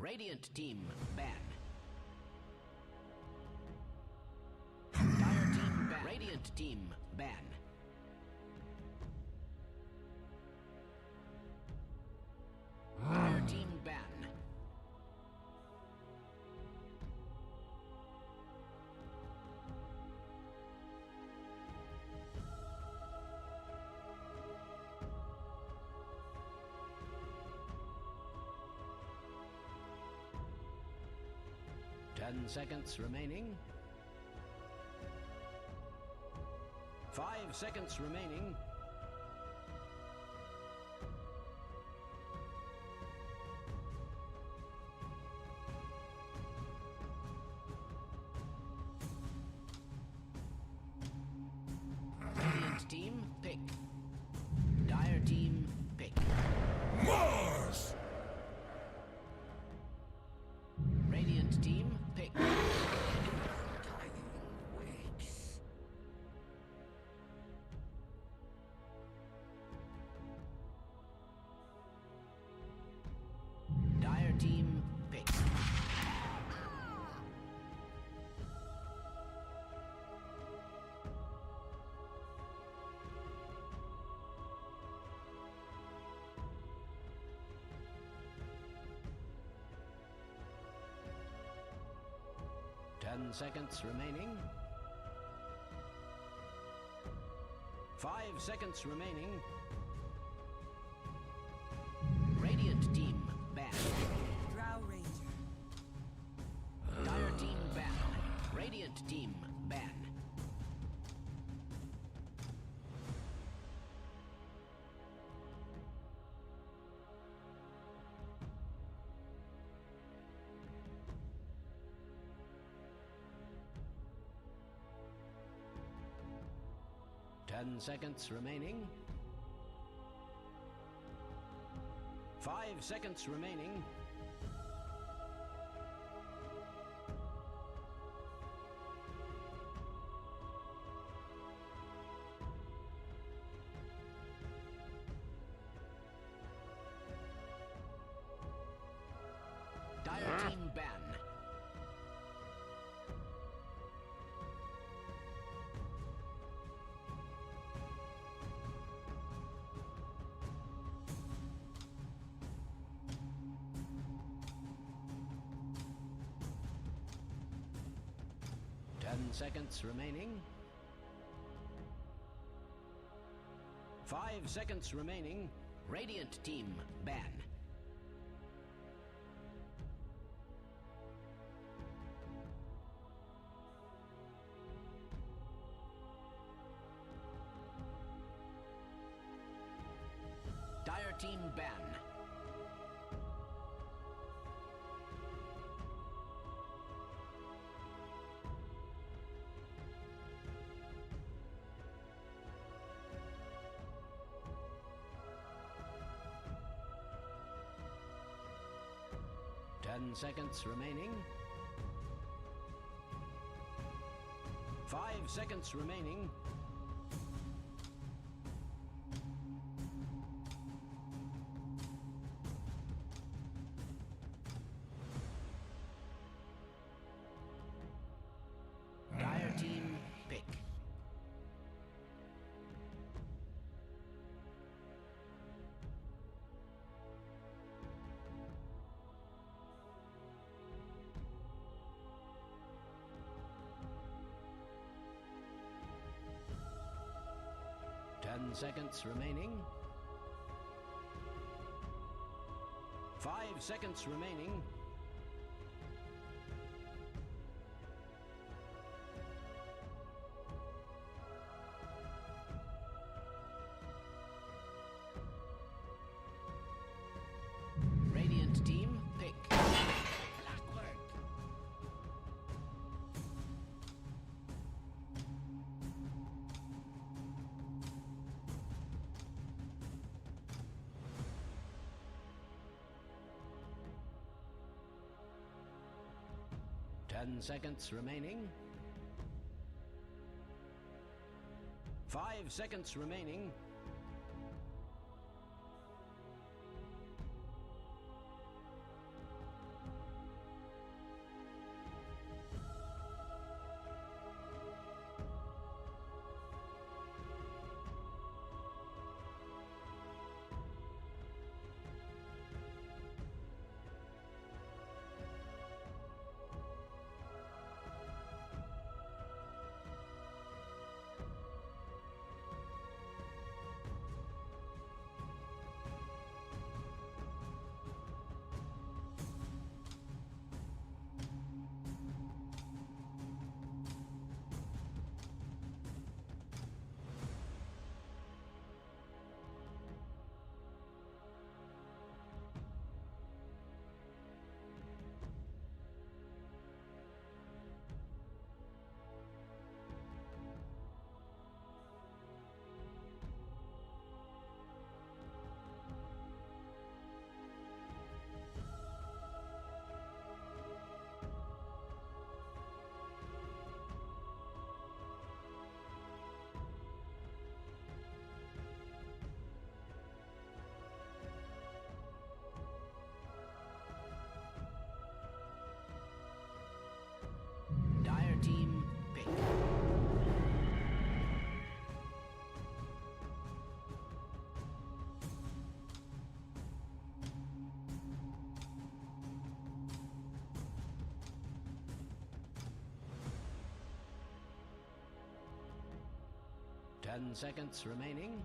Radiant team ban. Dire team ban. Radiant team ban. Dire team ban. 10 seconds remaining. 5 seconds remaining. Radiant team, pick. Dire team, pick. Mars! Radiant team, pick. Dire team, pick. Ten seconds remaining. 5 seconds remaining. Radiant team ban. HellRaiser. Dire team ban. Radiant team ban. Ten seconds remaining. 5 seconds remaining. Dire team ban. Ten seconds remaining. 5 seconds remaining. Radiant team ban. Dire team ban. Ten seconds remaining. 5 seconds remaining. Dire team pick. Ten seconds remaining. 5 seconds remaining. Radiant team pick. Blackbird. Ten seconds remaining. 5 seconds remaining. 10 seconds remaining.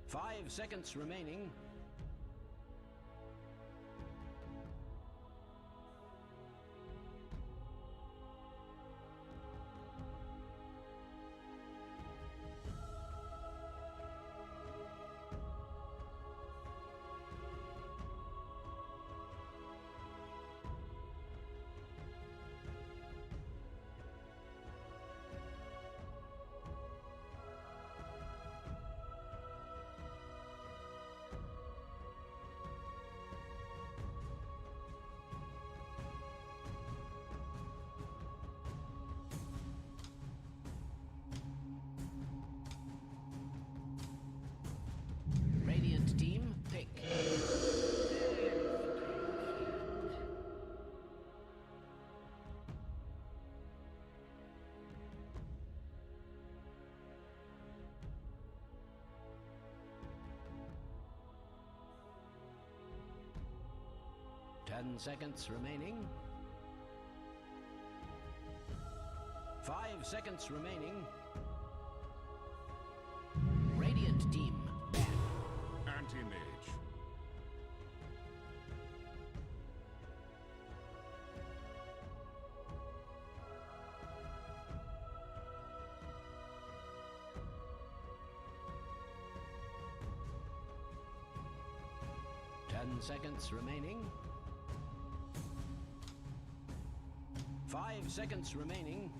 5 seconds remaining. Radiant team, pick. 10 seconds remaining. 5 seconds remaining. Radiant team, ban. Anti-mage. Seconds remaining. 5 seconds remaining.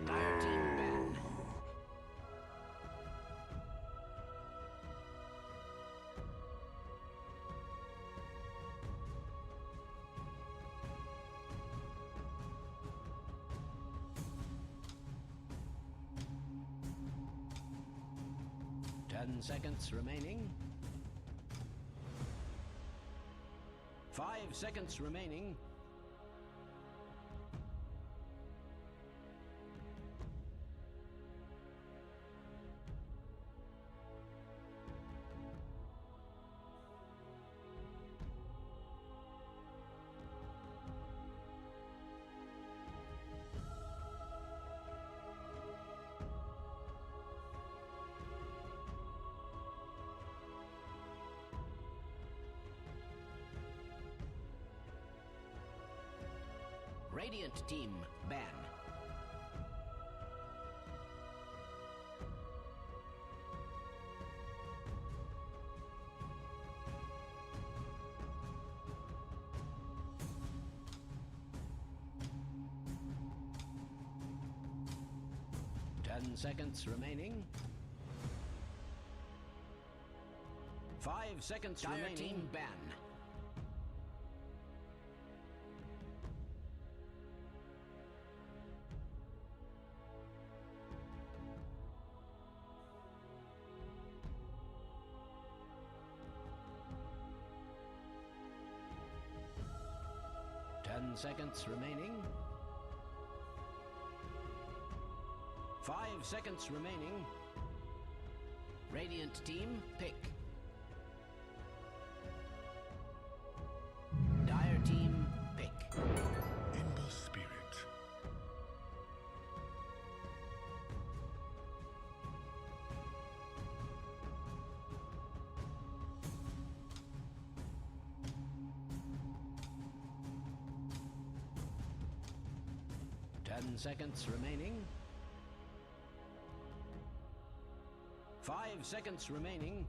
Dire team ban. Ten seconds remaining. 5 seconds remaining. Radiant team ban. Ten seconds remaining. 5 seconds Dire remaining. team ban. Ten seconds remaining. 5 seconds remaining. Radiant team, pick. Dire team, pick. In the spirit. Ten seconds remaining. 5 seconds remaining.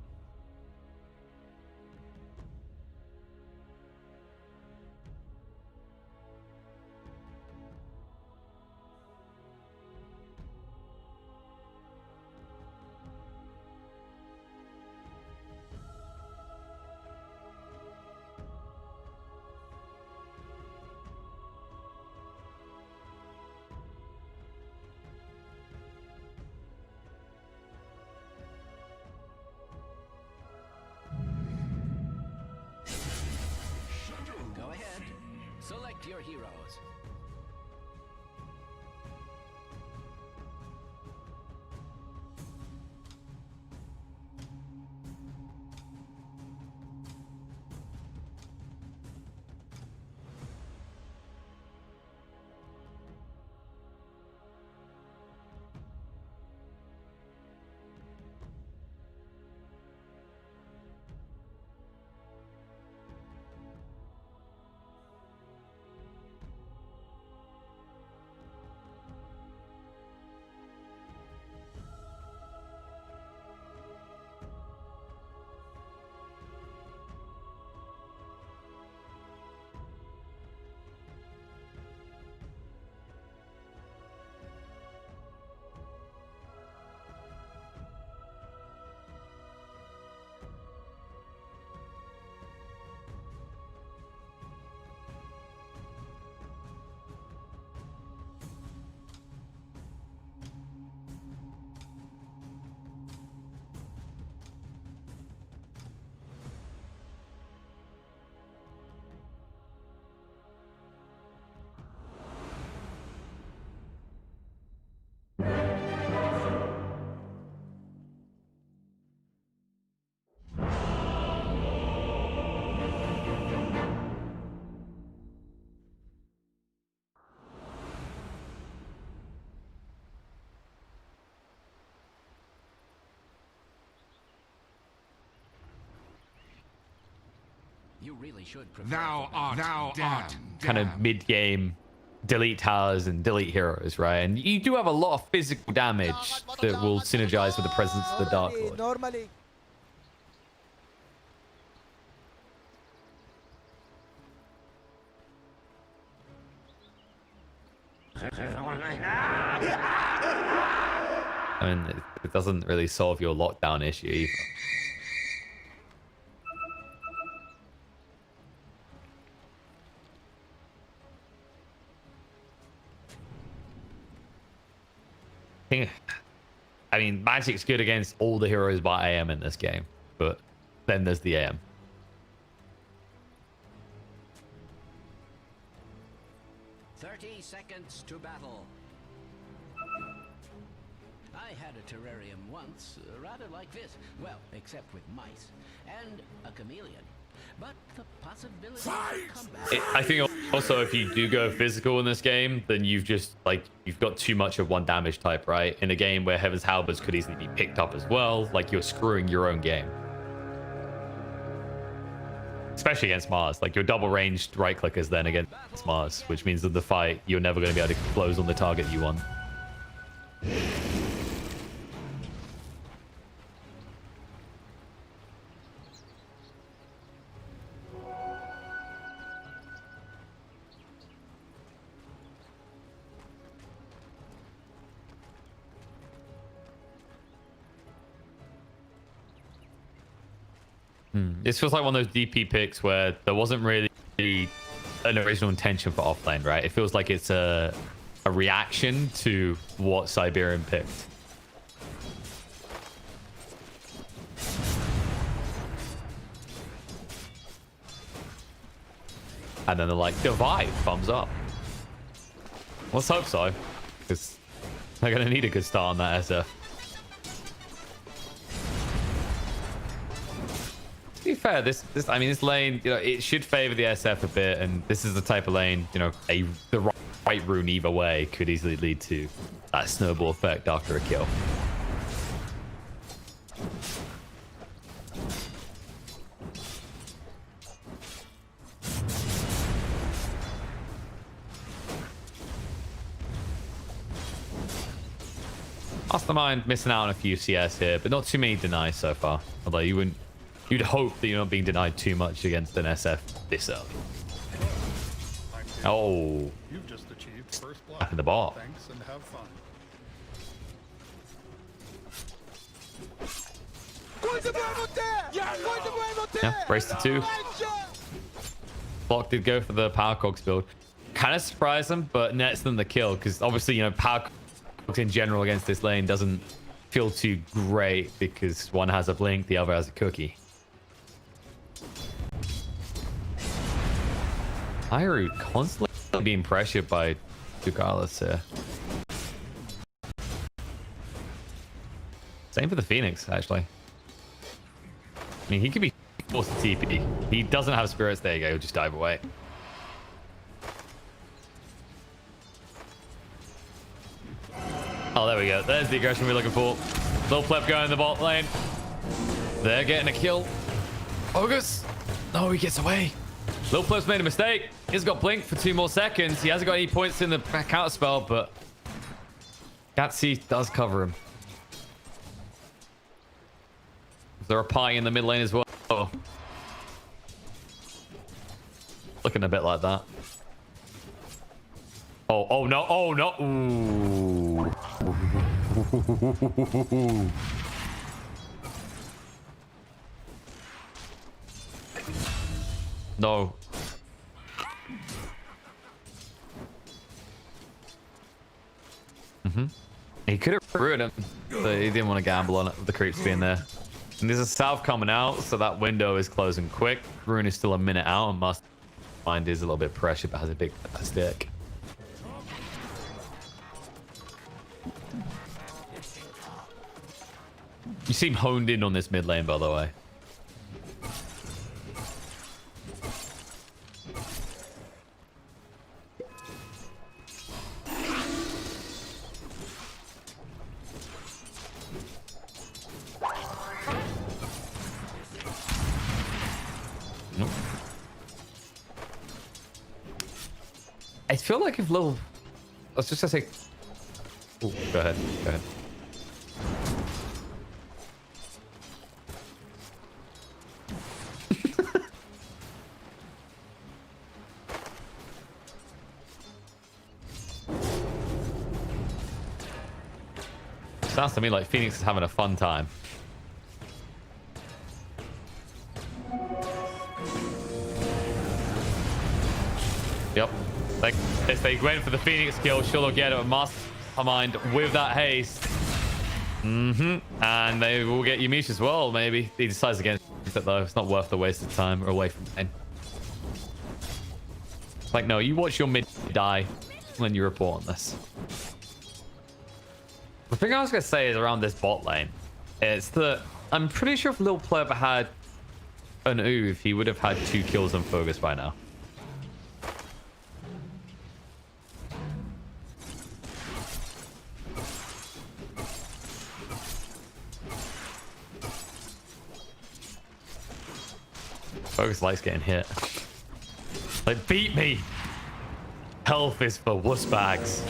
really should prepare Thou for that. art kind of mid-game delete towers and delete heroes, right? And you do have a lot of physical damage that will synergize with the presence of the Dark Lord. Normally. I mean, it doesn't really solve your lockdown issue either. I mean, Magic's good against all the heroes but AM in this game, but then there's the AM. Seconds to battle. I had a terrarium once, rather like this. Well, except with mice and a chameleon. But the possibility of comeback. I think also if you do go physical in this game, then you've got too much of one damage type, right? In a game where Heaven's Halberds could easily be picked up as well, like you're screwing your own game. Especially against Mars. Like, your double ranged right clickers then against Mars, which means that the fight, you're never going to be able to close on the target you want. This feels like one of those DP picks where there wasn't really an original intention for offlane, right? It feels like it's a reaction to what Cyberium picked. And then they're like, divide, thumbs up. Let's hope so, because they're going to need a good start on that SF. To be fair, this lane, you know, it should favor the SF a bit, and this is the type of lane, you know, the right rune either way could easily lead to that snowball effect after a kill. Mastermind missing out on a few CS here, but not too many denies so far. Although you'd hope that you're not being denied too much against an SF this early. Oh, You've just achieved first blood. back in the bar. Thanks and have fun. Yeah, race to 2. Block did go for the power cogs build. Kind of surprised them, but nets them the kill because obviously, you know, power cogs in general against this lane doesn't feel too great because one has a blink, the other has a cookie. Iru constantly being pressured by Dugalis here. Same for the Phoenix, actually. I mean, he could be forced to TP. He doesn't have spirits. There you go. He'll just dive away. Oh, there we go. There's the aggression we're looking for. Little pleb going in the bot lane. They're getting a kill. August. No, he gets away. Little pleb's made a mistake. He's got blink for 2 more seconds. He hasn't got any points in the counter spell, but Gatsy does cover him. Is there a pie in the mid lane as well? Oh. Looking a bit like that. Oh, oh no, oh no. Ooh. No. He could have ruined him, but he didn't want to gamble on it with the creeps being there. And there's a south coming out, so that window is closing quick. Rune is still a minute out, and Mastermind is a little bit pressured, but has a big stick. You seem honed in on this mid lane, by the way. Nope. I feel like if little... Let's just say... Ooh, go ahead. Go ahead. Sounds to me like Phoenix is having a fun time. Yep. Like, if they went for the Phoenix kill, she'll get it with Mastermind with that haste. And they will get Yumish as well, maybe. He decides against it, though. It's not worth the waste of time or away from pain. Like, no, you watch your mid die when you report on this. The thing I was going to say is around this bot lane. It's that I'm pretty sure if Lil Pleb had an Oov, he would have had 2 kills on Focus by now. Focus likes getting hit. Like, beat me! Health is for wuss bags.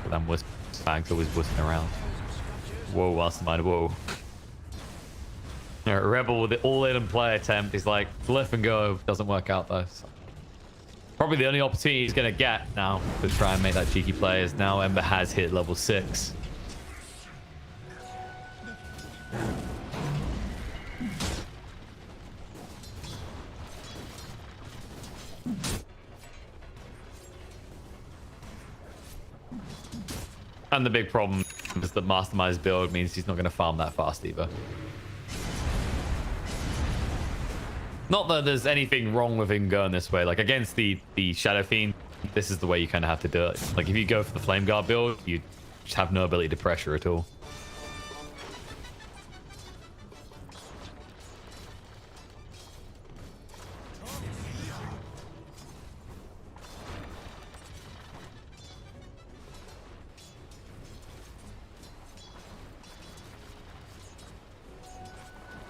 Them wuss bags always wussing around. Whoa, Mastermind, whoa. Rebel with the all-in play attempt is like, lift and go. Doesn't work out though. So. Probably the only opportunity he's going to get now to try and make that cheeky play is now Ember has hit level 6. And the big problem is that Mastermind's build means he's not going to farm that fast either. Not that there's anything wrong with him going this way. Like against the Shadow Fiend, this is the way you kind of have to do it. Like if you go for the Flame Guard build, you just have no ability to pressure at all.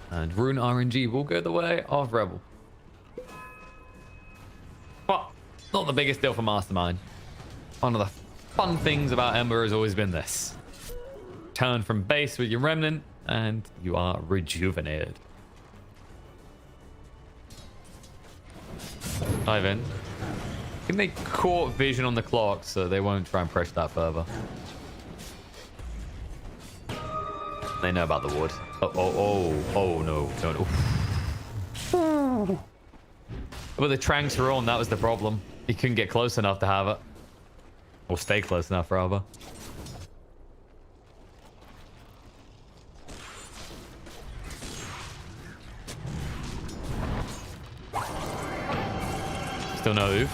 And Rune RNG will go the way of Rebel. But not the biggest deal for Mastermind. One of the fun things about Ember has always been this. Turn from base with your Remnant and you are rejuvenated. Dive in. Can they caught vision on the clock so they won't try and pressure that further? They know about the wood. Oh, no. But the tranks were on, that was the problem. He couldn't get close enough to have it. Or stay close enough, rather. Still no oof.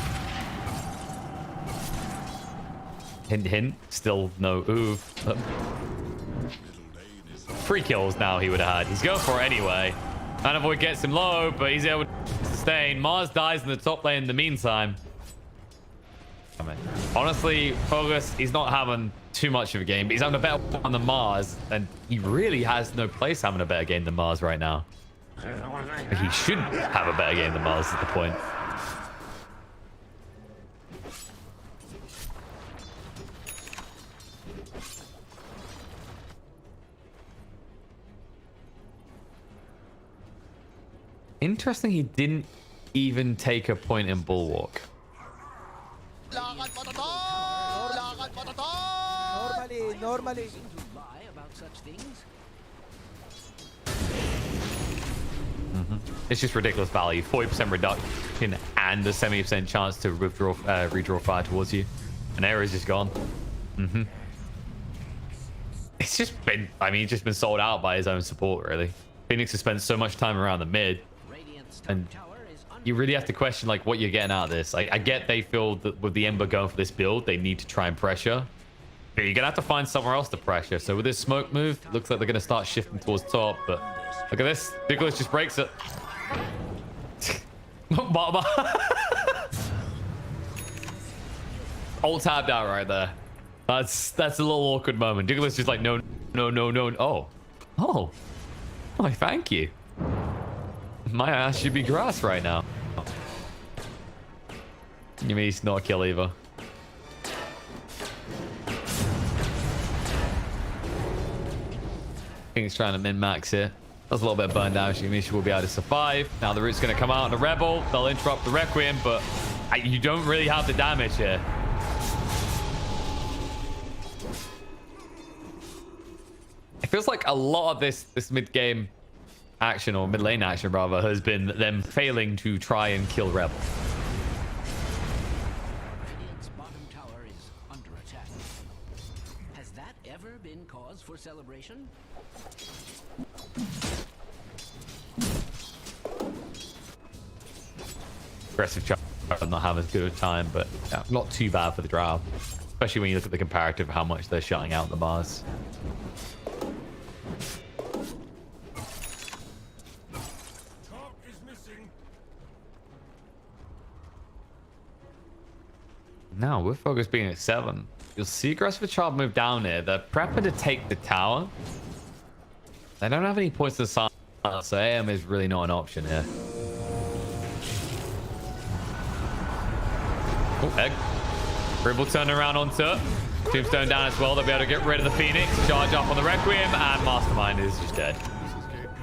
Hint, hint. Still no oof. 3 kills now he would have had. He's going for it anyway. Envoy gets him low, but he's able to sustain. Mars dies in the top lane in the meantime. I mean, honestly, Focus, he's not having too much of a game, but he's having a better one than Mars, and he really has no place having a better game than Mars right now. He should have a better game than Mars is the point. Interesting, he didn't even take a point in Bulwark. Normally. It's just ridiculous value. 40% reduction and a 70% chance to redraw fire towards you. An arrow is just gone. It's just been, I mean, he's just been sold out by his own support, really. Phoenix has spent so much time around the mid. And you really have to question like what you're getting out of this. I get they feel that with the Ember going for this build, they need to try and pressure. But you're going to have to find somewhere else to pressure. So with this smoke move, it looks like they're going to start shifting towards top. But look at this. Nicholas just breaks it. Alt tabbed out right there. That's a little awkward moment. Nicholas just like, no. Oh, thank you. My ass should be grass right now. You mean he's not a kill either. I think he's trying to min-max here. That's a little bit of burn damage. Yumishi will be able to survive. Now the root's going to come out on the Rebel. They'll interrupt the Requiem, but you don't really have the damage here. It feels like a lot of this mid-game action, or mid-lane action rather, has been them failing to try and kill Rebel. Radiant's bottom tower is under attack. Has that ever been cause for celebration? Aggressive charge, not having as good a time, but yeah, not too bad for the Drow. Especially when you look at the comparative of how much they're shutting out the bars. Now, with focus being at 7, you'll see aggressive child move down here. They're prepping to take the tower. They don't have any points to silence, so AM is really not an option here. Oh, egg. Ribble turn around onto it. Tombstone down as well. They'll be able to get rid of the Phoenix, charge up on the Requiem, and Mastermind is just dead. This is Gabe Gore.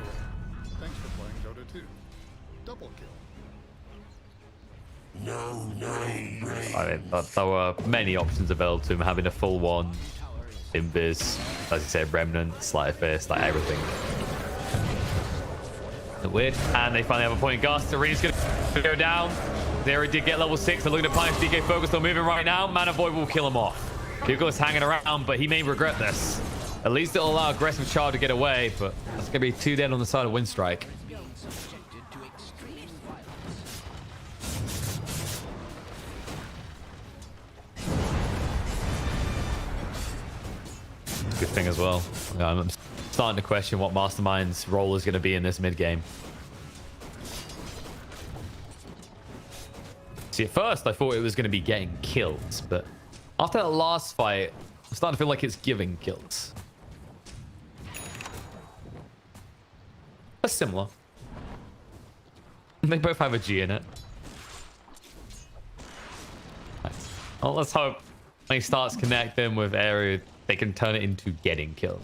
Thanks for playing Dota 2. Double kill. I mean, there were many options available to him, having a full one, Invis, as you said, Remnant, Sleight of Fist, like everything. Weird. And they finally have a point in Gust. Arena's going to go down. Zero did get level 6. They're looking to punish DK Focus. They're moving right now. Mana Void will kill him off. Hugo is hanging around, but he may regret this. At least it'll allow aggressive Child to get away, but that's going to be 2 dead on the side of Winstrike. Good thing as well. I'm starting to question what Mastermind's role is going to be in this mid game. See, at first I thought it was going to be getting kills, but after that last fight, I'm starting to feel like it's giving kills. But similar. They both have a G in it. Nice. Well, let's hope when he starts connecting with Eru, they can turn it into getting killed.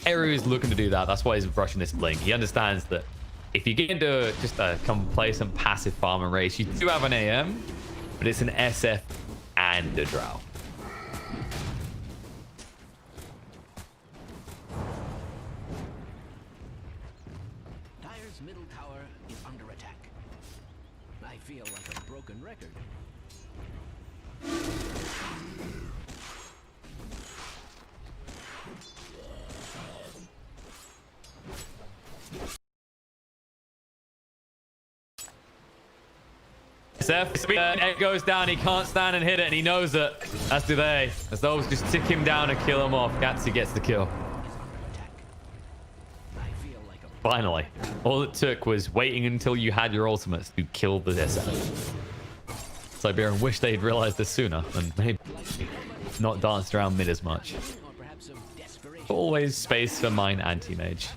Eru is looking to do that. That's why he's rushing this blink. He understands that if you get into just a complacent passive farming race, you do have an AM, but it's an SF and a Drow. Dire's middle tower is under attack. I feel like a broken record. It goes down, he can't stand and hit it, and he knows it, as do they. As those just tick him down and kill him off. Gatsy gets the kill. Finally. All it took was waiting until you had your ultimates to kill the SF. Cyberium wish they'd realized this sooner, and maybe not danced around mid as much. Always space for mine anti-mage.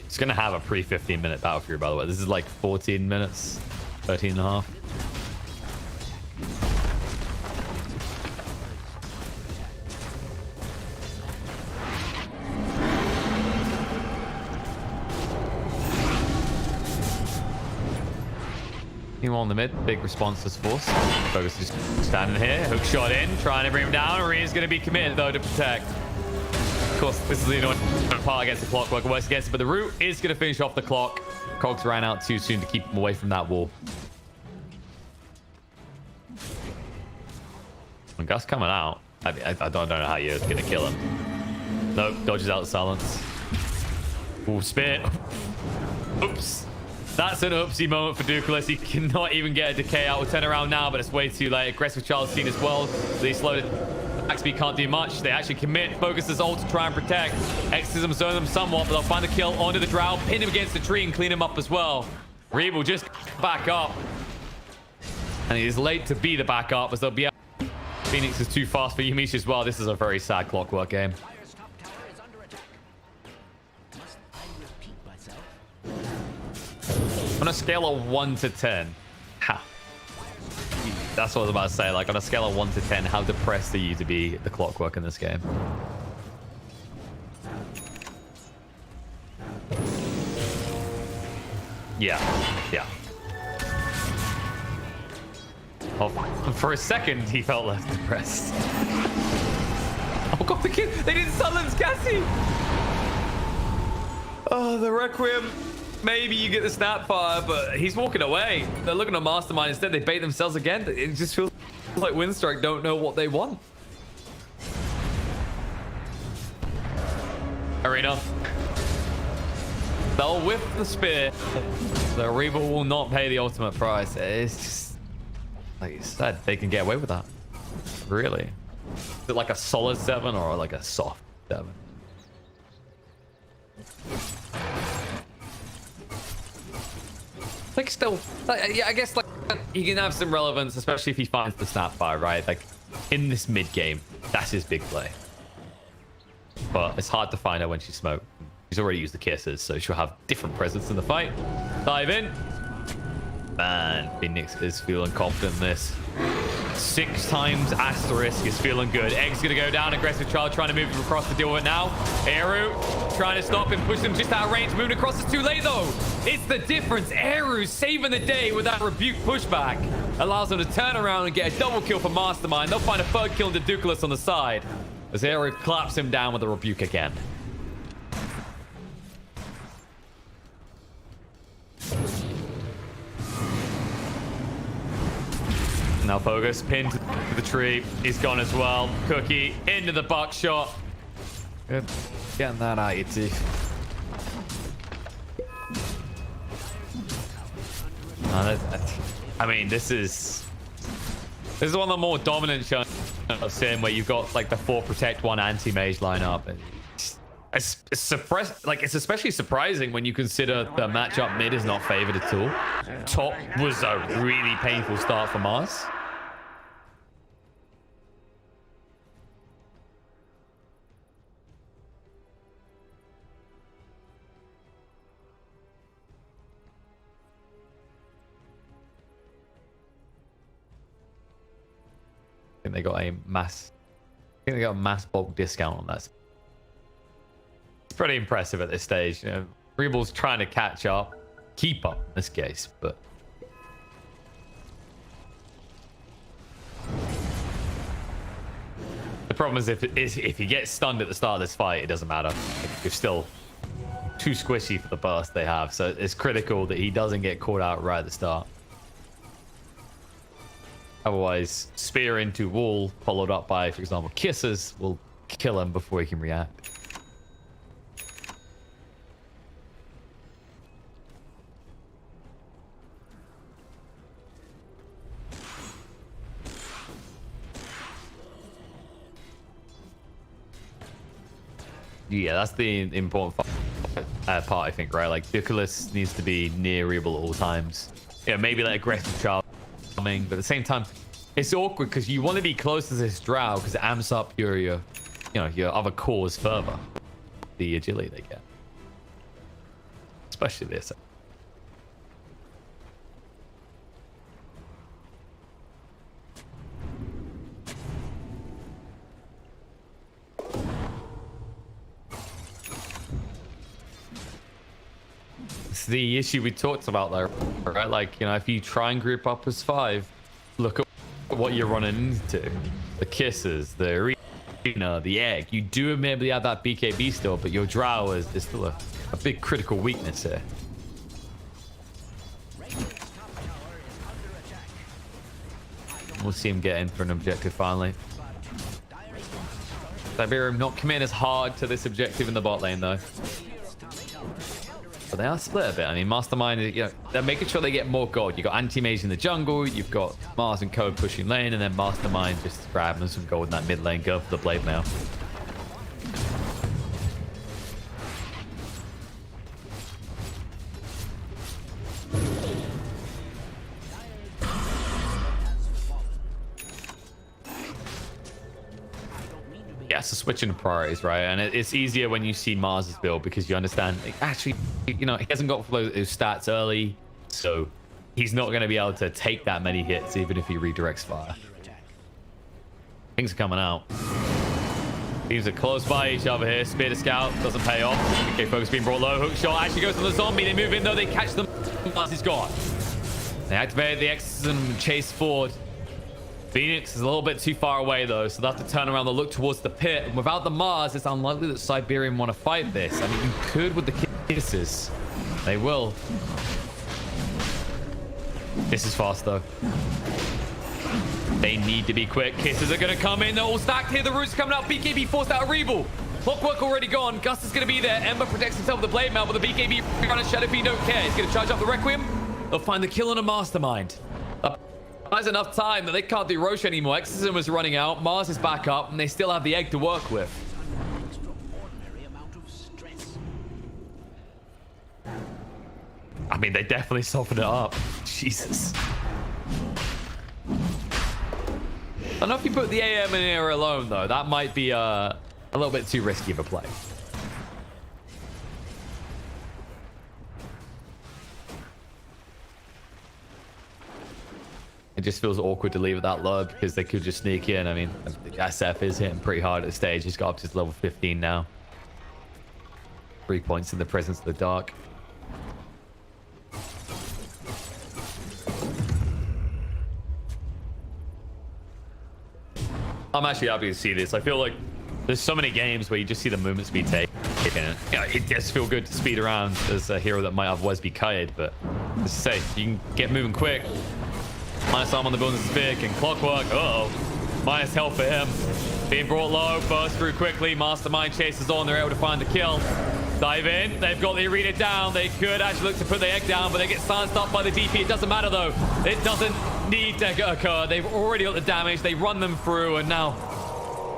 It's going to have a pre-15 minute battle for you, by the way. This is like 14 minutes, 13 and a half. Meanwhile in the mid, big response to Force. Focus is just standing here, hook shot in, trying to bring him down. Arena's going to be committed though to protect. Of course, this is the annoying part against the clockwork, works against it, but the root is going to finish off the clock. Cogs ran out too soon to keep him away from that wall. When Gus coming out, I don't know how you're going to kill him. Nope, dodges out the silence. Ooh, spear. Oops. That's an oopsie moment for Dukelis. He cannot even get a decay out. We'll turn around now, but it's way too late. Aggressive Child seen as well. They slowed it. XP can't do much. They actually commit. Focuses ult to try and protect. Exorcism zone them somewhat, but they'll find the kill onto the Drow, pin him against the tree, and clean him up as well. Reeb will just back up. And he is late to be the backup, as they'll be out. Phoenix is too fast for Yumishi as well. This is a very sad clockwork game. On a scale of 1 to 10, how? That's what I was about to say. Like, on a scale of 1 to 10, how depressed are you to be the Clockwork in this game? Yeah. Oh, for a second, he felt less depressed. Oh god, the kid! They didn't silence Cassie! Oh, the Requiem. Maybe you get the Snapfire, but he's walking away. They're looking at Mastermind instead. They bait themselves again. It just feels like Winstrike don't know what they want. Arena. They'll whip the spear. The Reaver will not pay the ultimate price. It's just, like you said, they can get away with that. Really? Is it like a solid 7 or like a soft 7? Like still, yeah, I guess like he can have some relevance, especially if he finds the Snapfire, right? Like in this mid game, that's his big play. But it's hard to find her when she's smoked. She's already used the kisses, so she'll have different presence in the fight. Dive in. Man, Phoenix is feeling confident in this. 6 times asterisk is feeling good. Egg's gonna go down. Aggressive child trying to move him across to deal with it now. Eru trying to stop him, push him just out of range. Moving across is too late though. It's the difference. Eru saving the day with that rebuke pushback. Allows them to turn around and get a double kill for Mastermind. They'll find a third kill into Dukelis on the side as Eru claps him down with a rebuke again. Now Focus pinned to the tree. He's gone as well. Cookie into the buckshot. Good. Getting that out of your teeth. I mean, this is one of the more dominant shots I've seen, where you've got like the 4 protect 1 anti-mage lineup. It's especially surprising when you consider the matchup mid is not favored at all. Top was a really painful start for Mars. I think they got a mass bulk discount on that. It's pretty impressive at this stage. You know, Rebel's trying to catch up, keep up in this case, but the problem is if he gets stunned at the start of this fight, it doesn't matter. You're still too squishy for the burst they have, so it's critical that he doesn't get caught out right at the start. Otherwise, spear into wall followed up by, for example, kisses will kill him before he can react. Yeah, that's the important part, I think, right? Like, Dukelis needs to be near Rebel at all times. Yeah, maybe like aggressive child, but at the same time, it's awkward because you want to be close to this drow because it amps up your other cores further. The agility they get, especially this. The issue we talked about there, right? Like, you know, if you try and group up as 5, look at what you're running into. The kisses, the arena, the egg. You do maybe have that BKB still, but your drow is still a big critical weakness here. We'll see him get in for an objective finally. Cyberium not committing as hard to this objective in the bot lane though. But they are split a bit. I mean, Mastermind, you know, they're making sure they get more gold. You've got anti-mage in the jungle, you've got Mars and Code pushing lane, and then Mastermind just grabbing some gold in that mid lane. Go for the blade now. Yeah, so switching priorities, right? And it's easier when you see Mars's build because you understand, actually, you know, he hasn't got those stats early, so he's not going to be able to take that many hits even if he redirects fire. Things are coming out. Teams are close by each other here. Spear to scout doesn't pay off. Okay, focus being brought low. Hook shot actually goes to the zombie. They move in though. They catch them once he's gone. They activate the X and chase forward. Phoenix is a little bit too far away though, so they'll have to turn around. They'll look towards the pit. And without the Mars, it's unlikely that Cyberium want to fight this. I mean, you could with the kisses. They will. This is fast though. They need to be quick. Kisses are going to come in. They're all stacked here. The roots coming out. BKB forced out a Rebull. Clockwork already gone. Gus is going to be there. Ember protects himself with the Blade Mail, but the BKB running Shadow Fiend don't care. He's going to charge up the Requiem. They'll find the kill on a Mastermind. That's enough time that they can't do Roche anymore. Exorcism is running out. Mars is back up, and they still have the egg to work with. I mean, they definitely softened it up. Jesus. I don't know if you put the AM in here alone, though. That might be a little bit too risky of a play. It just feels awkward to leave it that low because they could just sneak in. I mean, SF is hitting pretty hard at the stage. He's got up to level 15 now. 3 points in the presence of the dark. I'm actually happy to see this. I feel like there's so many games where you just see the movement speed taken. You know, it does feel good to speed around as a hero that might otherwise be kited, but as I say, you can get moving quick. Minus arm on the building sphere and Clockwork. Uh-oh. Minus health for him. Being brought low, burst through quickly. Mastermind chases on. They're able to find the kill. Dive in. They've got the arena down. They could actually look to put the egg down, but they get silenced up by the DP. It doesn't matter, though. It doesn't need to occur. They've already got the damage. They run them through, and now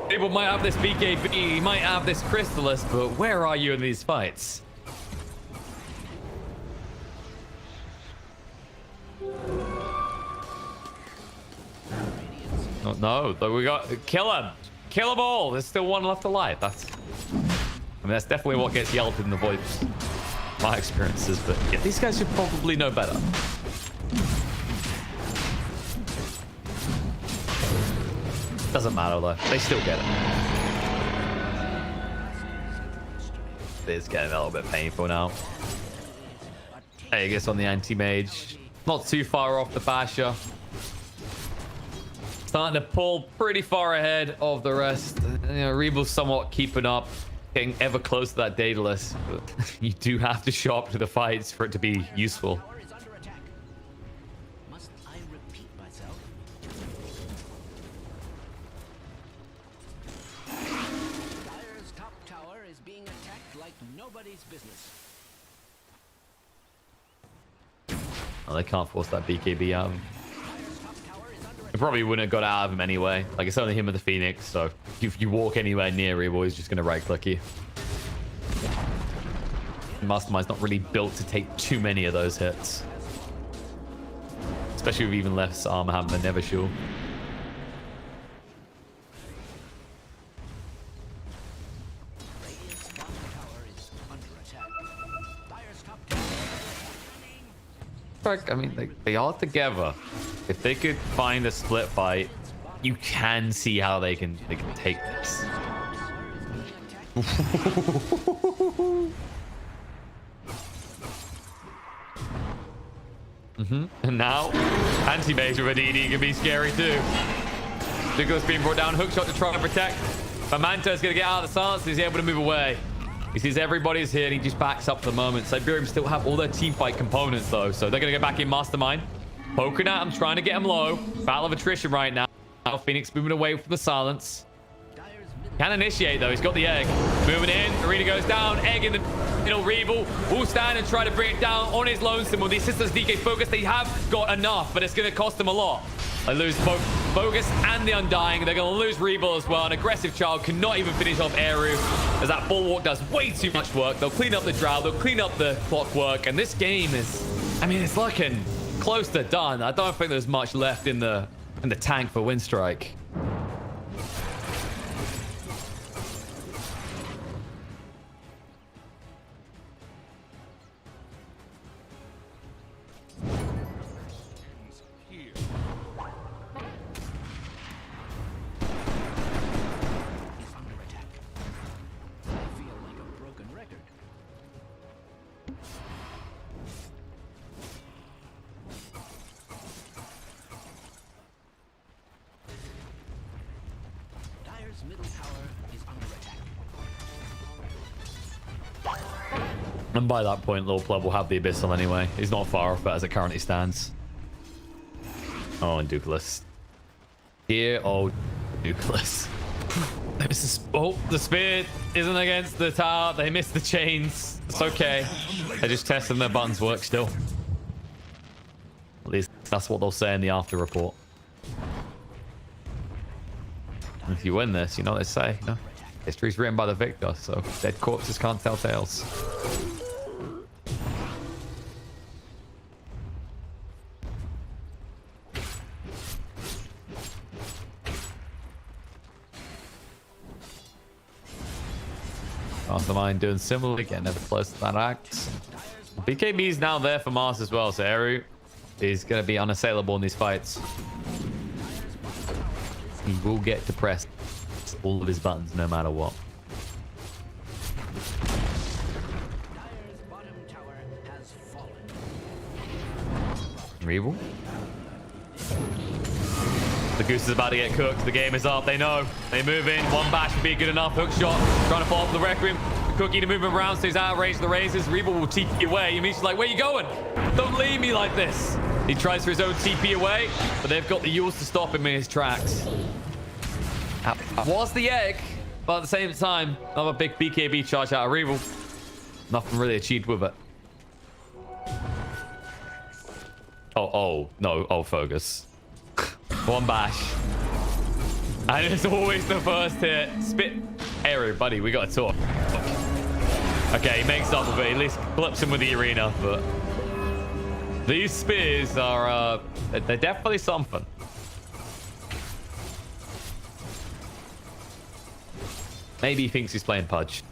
people might have this BKB. He might have this Crystallis, but where are you in these fights? Oh, no, but we got kill him all. There's still one left alive. That's definitely what gets yelled in the voice, my experiences, but yeah, these guys should probably know better. Doesn't matter though, they still get it. It's getting a little bit painful now. Hey, I guess on the anti-mage, not too far off the Basher. Starting to pull pretty far ahead of the rest. You know, Rebel's somewhat keeping up, getting ever close to that Daedalus. But you do have to show up to the fights for it to be useful. Must I repeat myself? Dire's top tower is being attacked like nobody's business. Oh, they can't force that BKB out. He probably wouldn't have got out of him anyway. Like, it's only him and the Phoenix, so if you walk anywhere near Rebel, he's just going to right-click you. Mastermind's not really built to take too many of those hits. Especially with even less armor having the Never Shield. I mean, they are together. If they could find a split fight, you can see how they can take this. And now, anti-base with a DD can be scary too. Nicholas being brought down, hookshot to try and protect. But Manta is going to get out of the silence. He's able to move away. He sees everybody's here and he just backs up for the moment. Cyberium still have all their team fight components though, so they're going to get back in Mastermind. Poking at him, trying to get him low. Battle of attrition right now. Phoenix moving away from the silence. Can initiate though, he's got the egg. Moving in, arena goes down, egg in the middle, Rebel will stand and try to bring it down on his lonesome. With the assistance DK Focus, they have got enough, but it's going to cost them a lot. They lose both Focus and the Undying. They're going to lose Rebel as well. An aggressive child cannot even finish off Eru, as that Bulwark does way too much work. They'll clean up the Drow, they'll clean up the Clockwork, and this game is, I mean, it's looking close to done. I don't think there's much left in the tank for Winstrike. And by that point, Lil Pleb will have the Abyssal anyway. He's not far off it as it currently stands. Oh, and Dukeless. Dear old Dukeless. Oh, the spear isn't against the tower. They missed the chains. It's okay. They're just testing their buttons work still. At least that's what they'll say in the after report. And if you win this, you know what they say. You know, history's written by the victor, so dead corpses can't tell tales. Mastermind doing similarly, getting ever close to that axe. BKB's now there for Mars as well, so Eru is going to be unassailable in these fights. He will get to press all of his buttons no matter what. Revel. The goose is about to get cooked. The game is up. They know. They move in. One bash would be good enough. Hook shot. Trying to follow up the Requiem. Cookie to move him around so he's out of range of the Razors. Revel will TP away. I mean, she's like, where you going? Don't leave me like this. He tries for his own TP away, but they've got the Yules to stop him in his tracks. Was the egg, but at the same time, another big BKB charge out of Revel. Nothing really achieved with it. Oh, no. Oh, Focus. One bash. And it's always the first hit. Spit. Eru, buddy, we got to talk. Okay, he makes up with it. He at least clips him with the arena, but these spears are, they're definitely something. Maybe he thinks he's playing Pudge.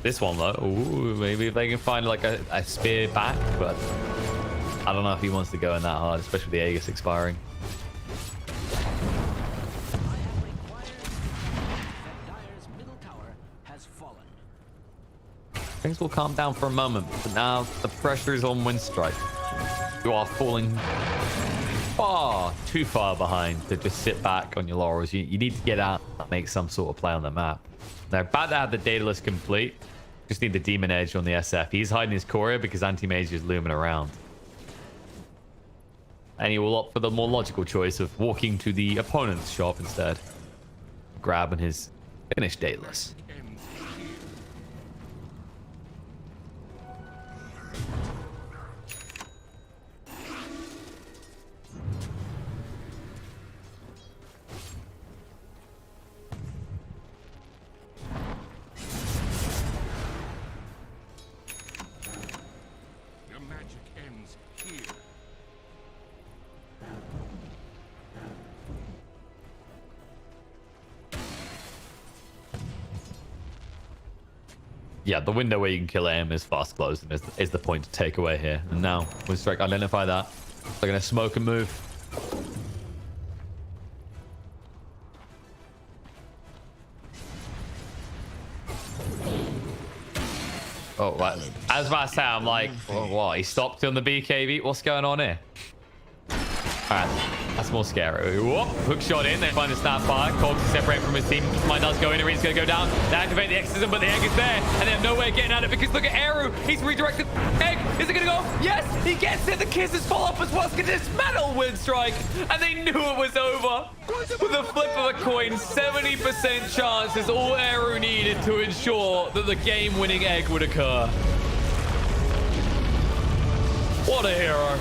This one though, ooh, maybe if they can find like a spear back, but I don't know if he wants to go in that hard, especially with the Aegis expiring. Things will calm down for a moment, but now the pressure is on Winstrike. You are falling far too far behind to just sit back on your laurels. You need to get out and make some sort of play on the map. They're about to have the data list complete. Just need the Demon Edge on the SF. He's hiding his courier because Anti-Mage is looming around. And he will opt for the more logical choice of walking to the opponent's shop instead. Grabbing his finished data list. Yeah, the window where you can kill him is fast closing is the point to take away here. And now, Winstrike identify that. They're going to smoke and move. Oh, right. As about to say, I'm like, oh, what? He stopped on the BKB? What's going on here? Alright, that's more scary. Whoop, hook shot in. They find a snapfire. Cogs is separated from his team. Mine does go in. Arena's going to go down. They activate the exorcism, but the egg is there. And they have no way of getting at it because look at Eru. He's redirected. Egg, is it going to go? Yes, he gets it. The kisses fall off as well. It's going to dismantle Winstrike. And they knew it was over. With a flip of a coin, 70% chance is all Eru needed to ensure that the game-winning egg would occur. What a hero.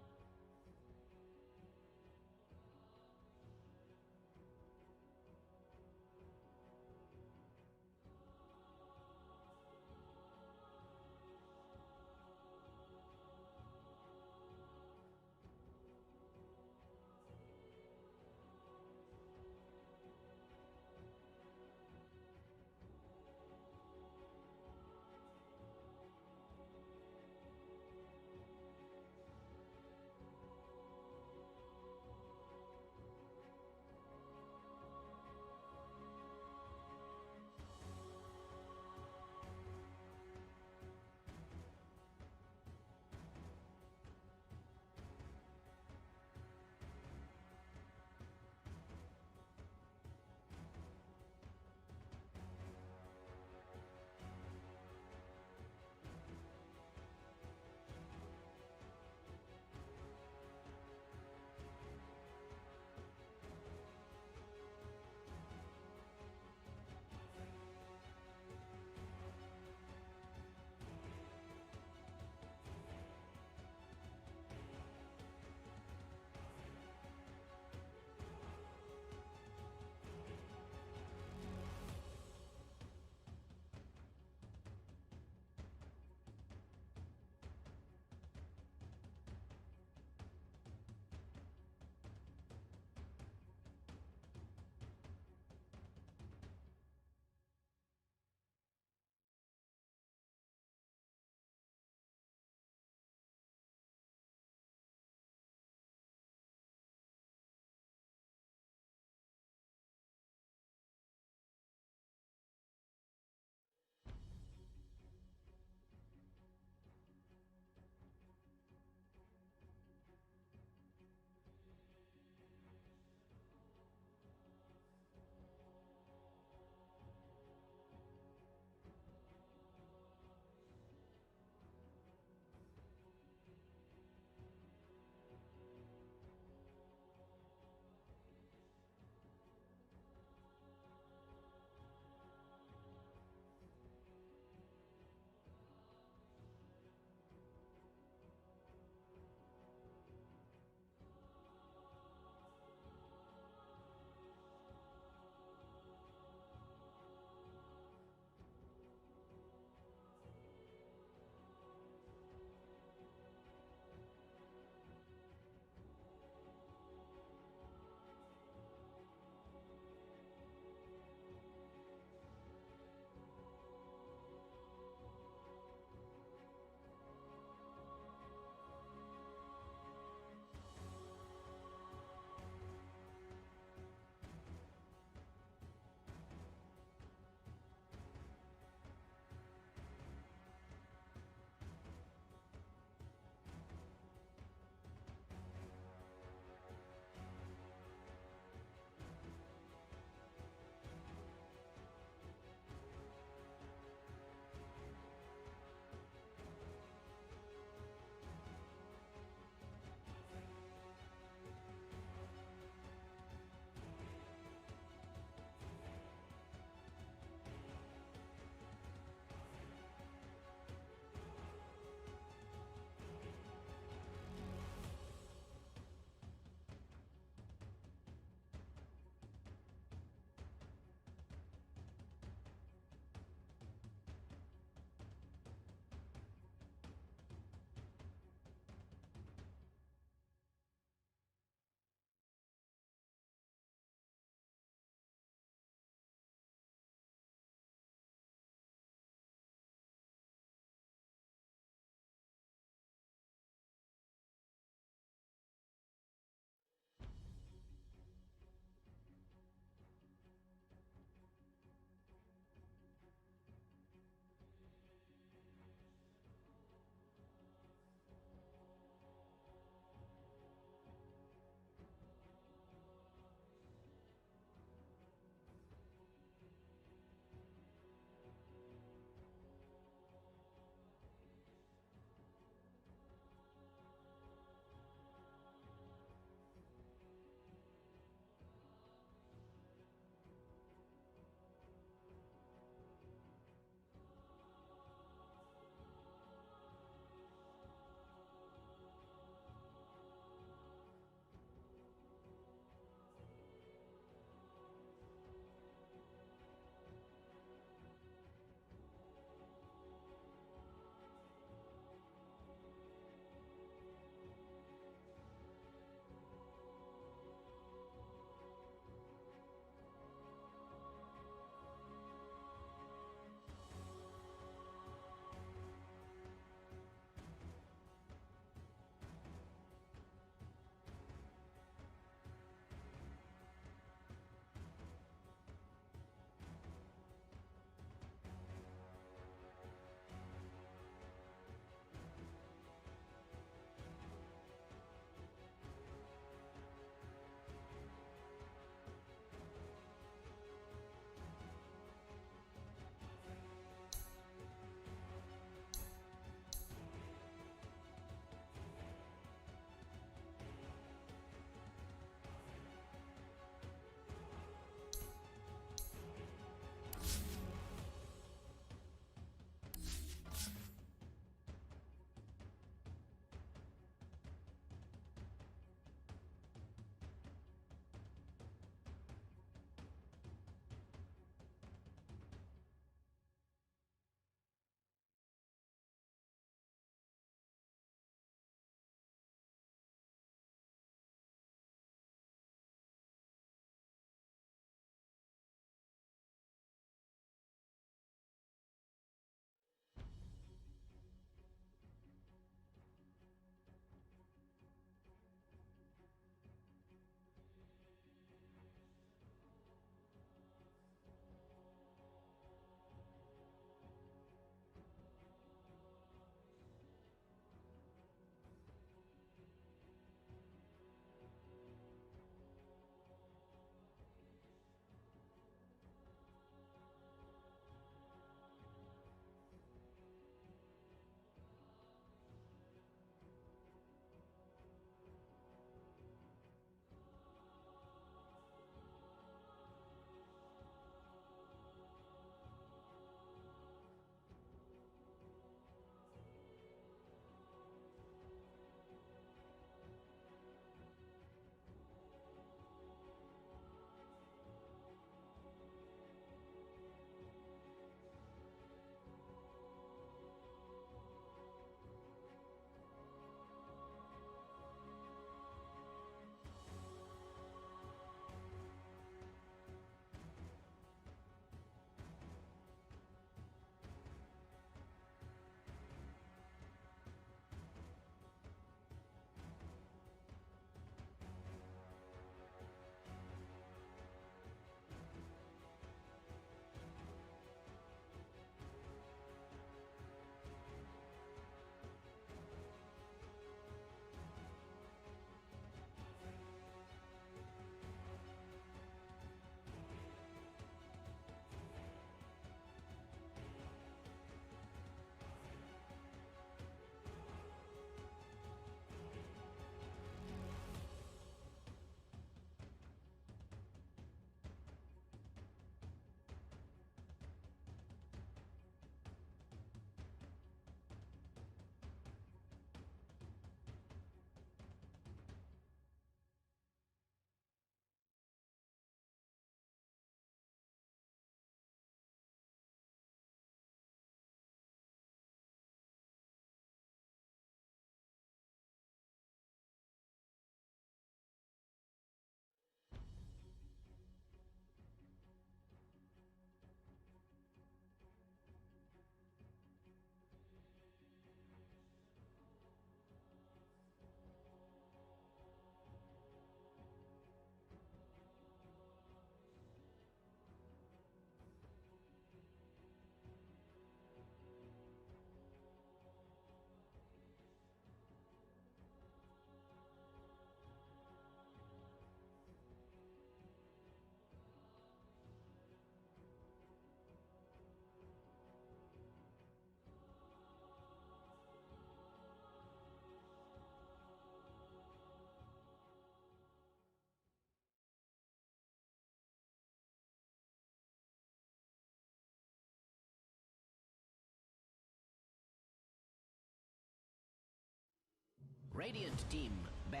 Radiant team ban.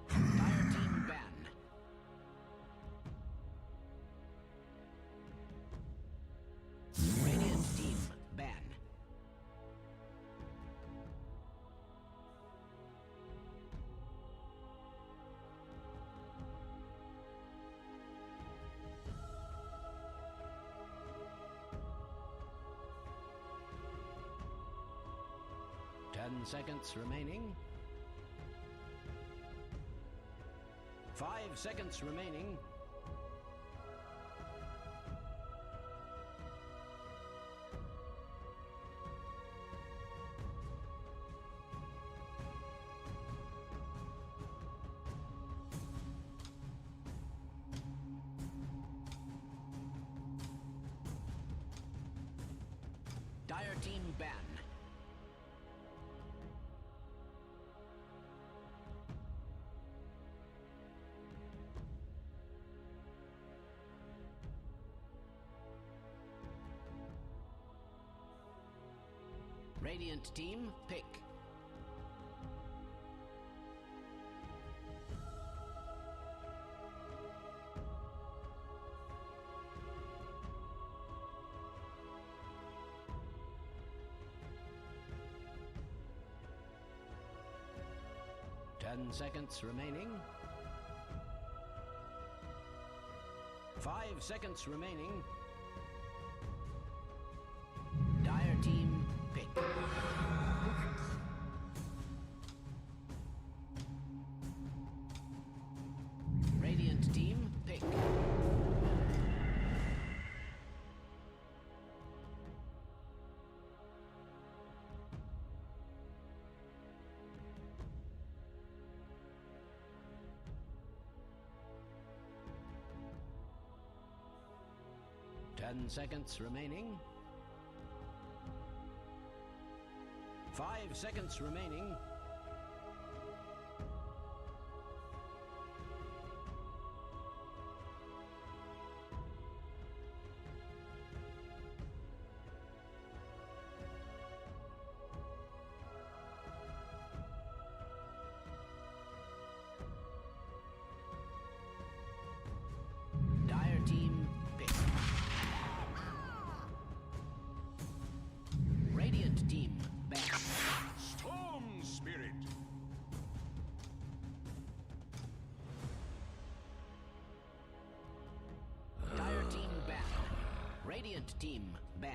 Dire team ban. Radiant team ban. Ten seconds remaining. 5 seconds remaining. Dire team ban. Radiant team, pick. Ten seconds remaining. 5 seconds remaining. Dire team, pick. Radiant team, pick. Ten seconds remaining. 5 seconds remaining. Dire team, pick. Radiant team, ban. Storm Spirit. Dire team ban. Radiant team ban.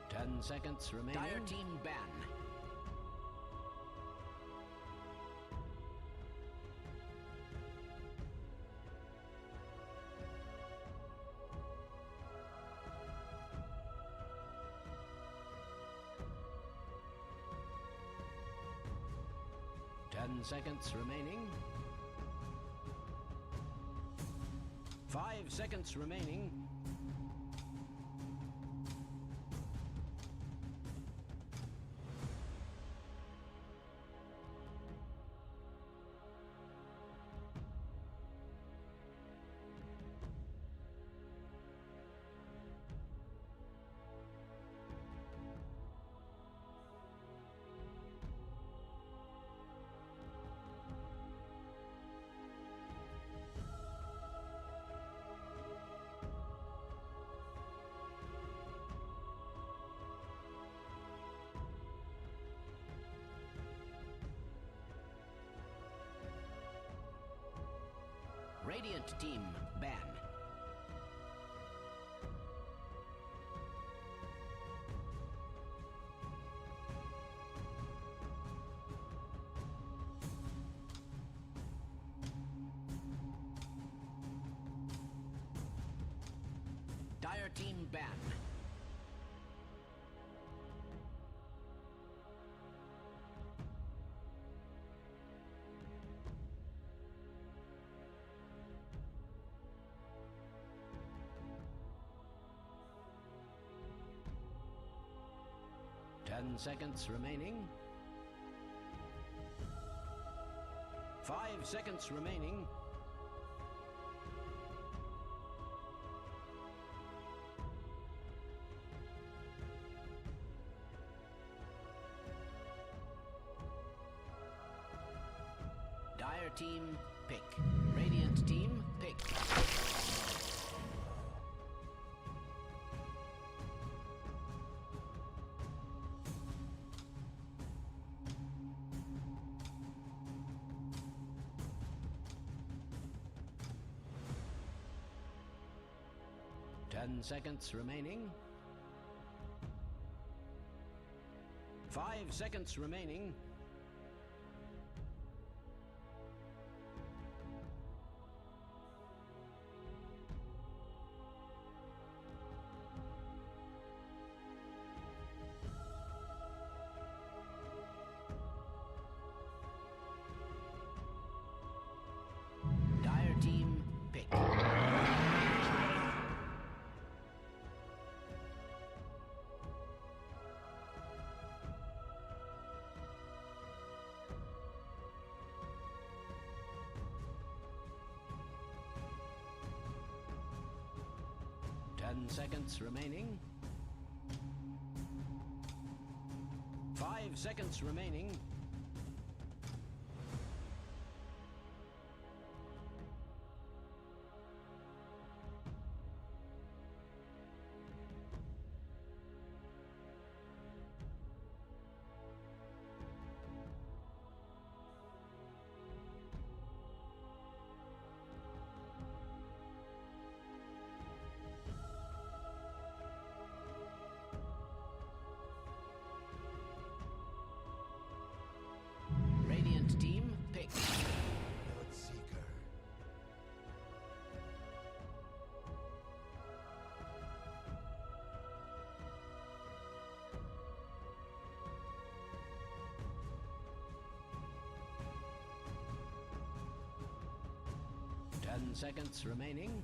Ten seconds remaining. Dire team ban. Ten seconds remaining. 5 seconds remaining. Radiant team ban. Dire team ban. 10 seconds remaining. 5 seconds remaining. Dire team, pick. Radiant team, pick. Ten seconds remaining. 5 seconds remaining. Dire team, pick. 10 seconds remaining. 5 seconds remaining. Radiant team, pick. Bloodseeker. 10 seconds remaining.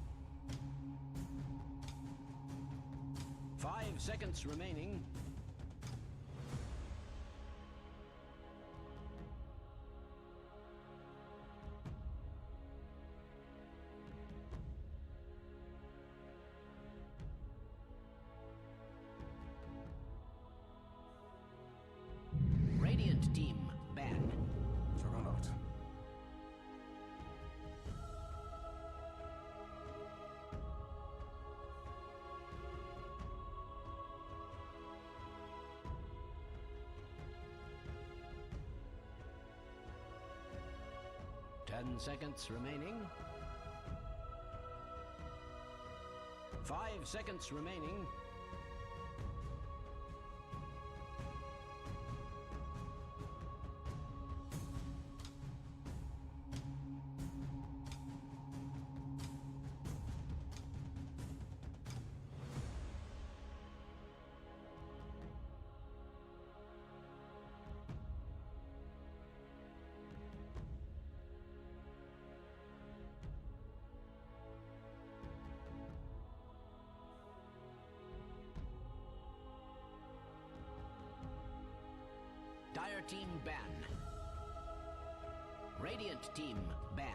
5 seconds remaining. Radiant team, ban. Juggernaut. Ten seconds remaining. 5 seconds remaining. Dire team ban. Radiant team ban.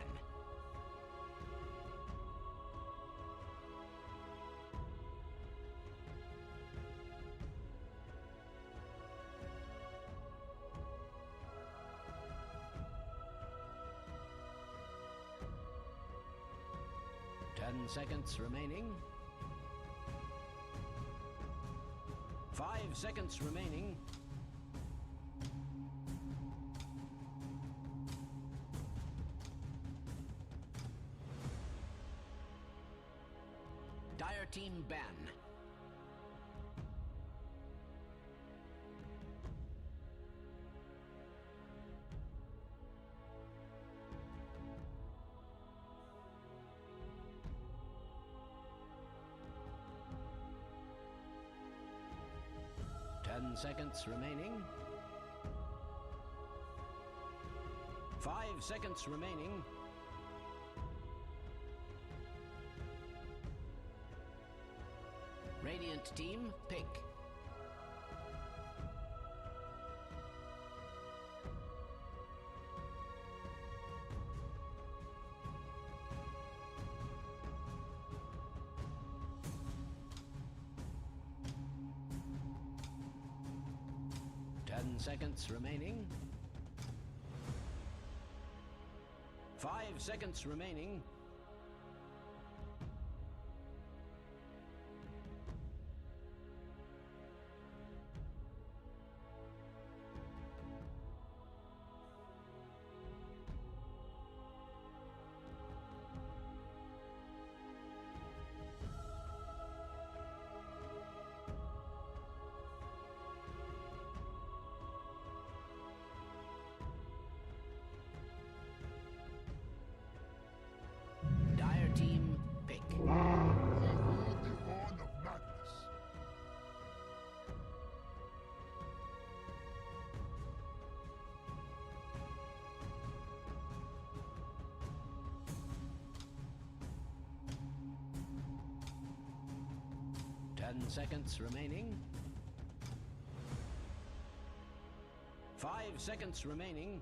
Ten seconds remaining. 5 seconds remaining. Dire team ban. Ten seconds remaining. 5 seconds remaining. Radiant team, pick. 10 seconds remaining. 5 seconds remaining. Dire team pick. The horn of madness. Ten seconds remaining. 5 seconds remaining.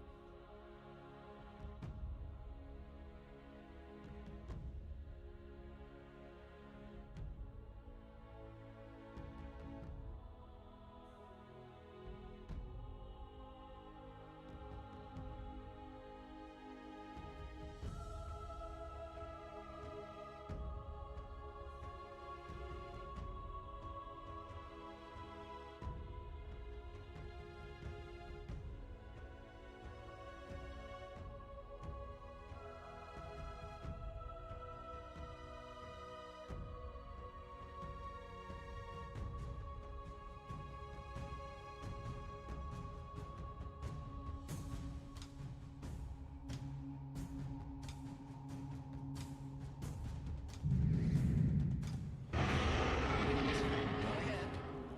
Go ahead.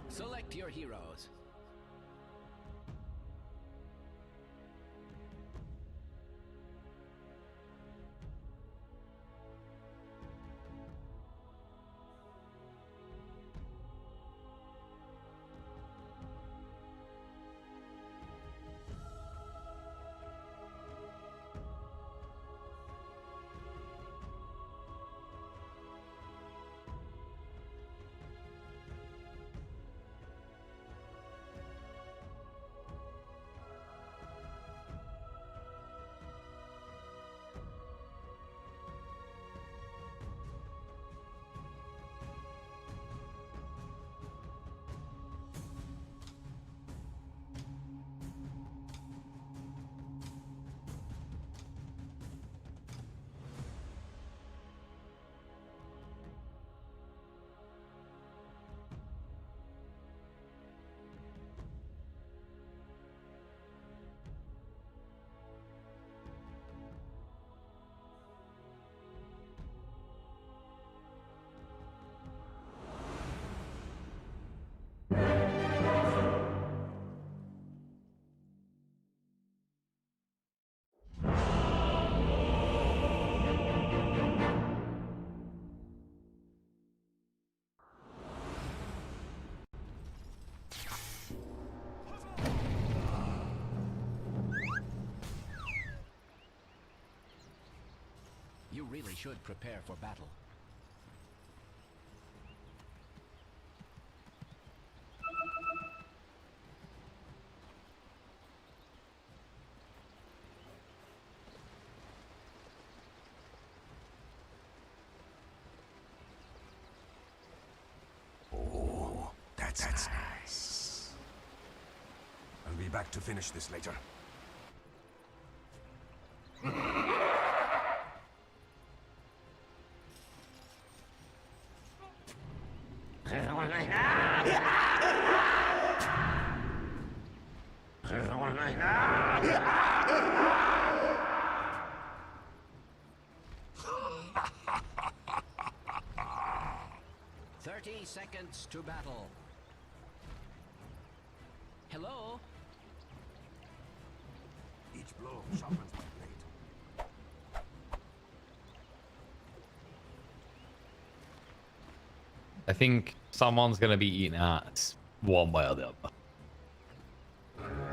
Select your heroes. You really should prepare for battle. Oh, that's nice. I'll be back to finish this later. Seconds to battle. Hello? Each blow sharpens my blade. I think someone's going to be eating ass one way or the other.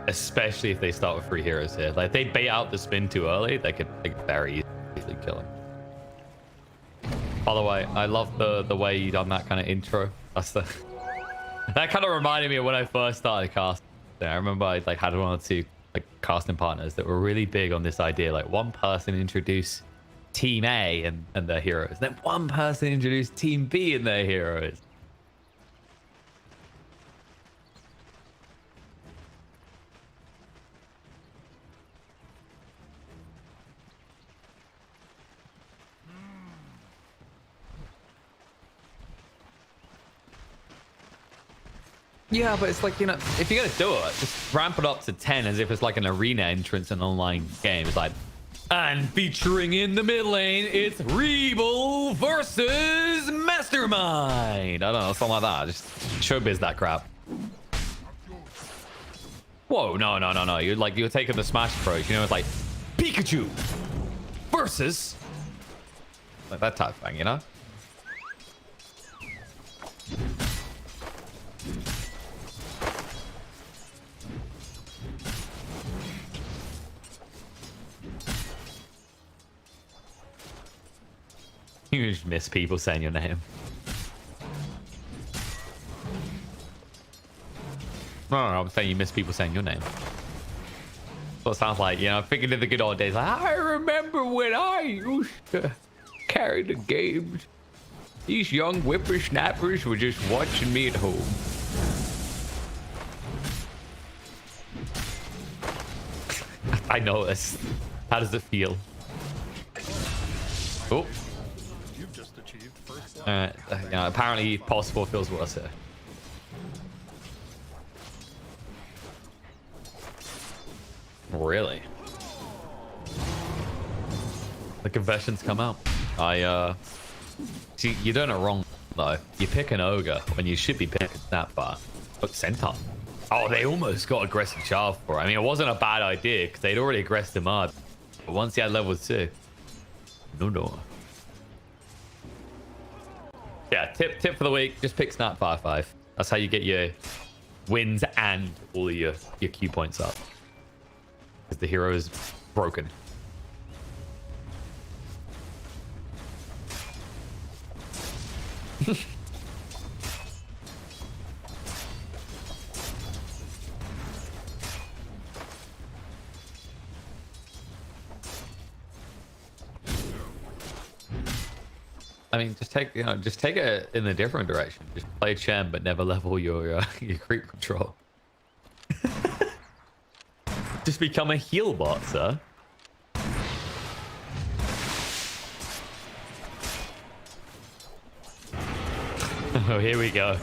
Especially if they start with 3 heroes here. Like, if they bait out the spin too early, they could very easily kill him. By the way, I love the way you done that kind of intro. That's the that kind of reminded me of when I first started casting. I remember I like had one or two like casting partners that were really big on this idea. Like one person introduced Team A and their heroes, then one person introduced Team B and their heroes. Yeah, but it's like, you know, if you're going to do it, just ramp it up to 10 as if it's like an arena entrance in an online game. It's like, and featuring in the mid lane, it's Rebel versus Mastermind. I don't know, something like that. Just showbiz that crap. Whoa, no. You're taking the Smash approach. You know, it's like Pikachu versus like that type of thing, you know? You just miss people saying your name. No, I'm saying you miss people saying your name. What it sounds like, you know, thinking of the good old days. Like, I remember when I used to carry the games. These young whippersnappers were just watching me at home. I know this. How does it feel? Oh. You've just achieved first blood. Yeah, apparently possible feels worse here. Really? The confessions come out. See, you're doing it wrong though. You pick an ogre when you should be picking Snapfire. Look, Centaur. Oh, they almost got aggressive charge for it. I mean, it wasn't a bad idea because they'd already aggressed him up. But once he had level 2, no. Yeah, tip for the week, just pick Snapfire 5. That's how you get your wins and all your Q points up. Because the hero is broken. I mean, just take it in a different direction. Just play Chen, but never level your creep control. Just become a heal bot, sir. Oh, here we go.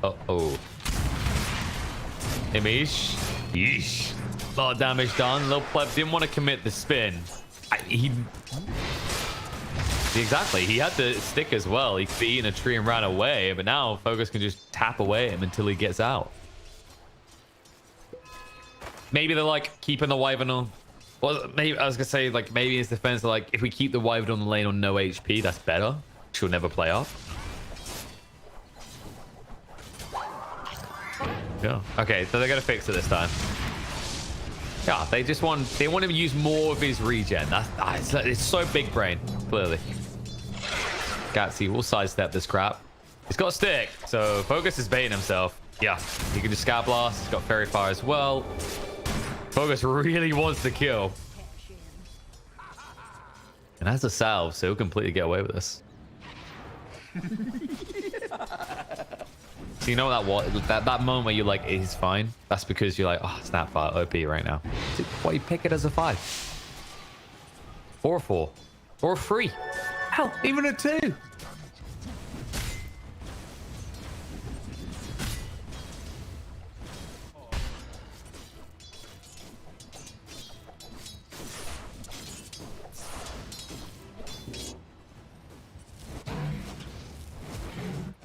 Uh-oh. Imish. Yeesh. A lot of damage done. Little pleb didn't want to commit the spin. Exactly. He had to stick as well. He could be in a tree and ran away, but now Focus can just tap away at him until he gets out. Maybe they're like keeping the Wyvern on. Well, maybe I was gonna say like maybe his defense like if we keep the Wyvern on the lane on no HP, that's better. She'll never play up. Yeah. Okay, so they're gonna fix it this time. Yeah, they want to use more of his regen. It's so big brain, clearly. Gatsy will sidestep this crap. He's got a stick, so Focus is baiting himself. Yeah, he can just Scout Blast. He's got Fairy Fire as well. Focus really wants to kill. And has a salve, so he'll completely get away with this. So you know that moment where you're like, he's fine? That's because you're like, oh, Snapfire OP right now. So why you pick it as a 5? Or a 4? Or a 3? Hell, even a 2!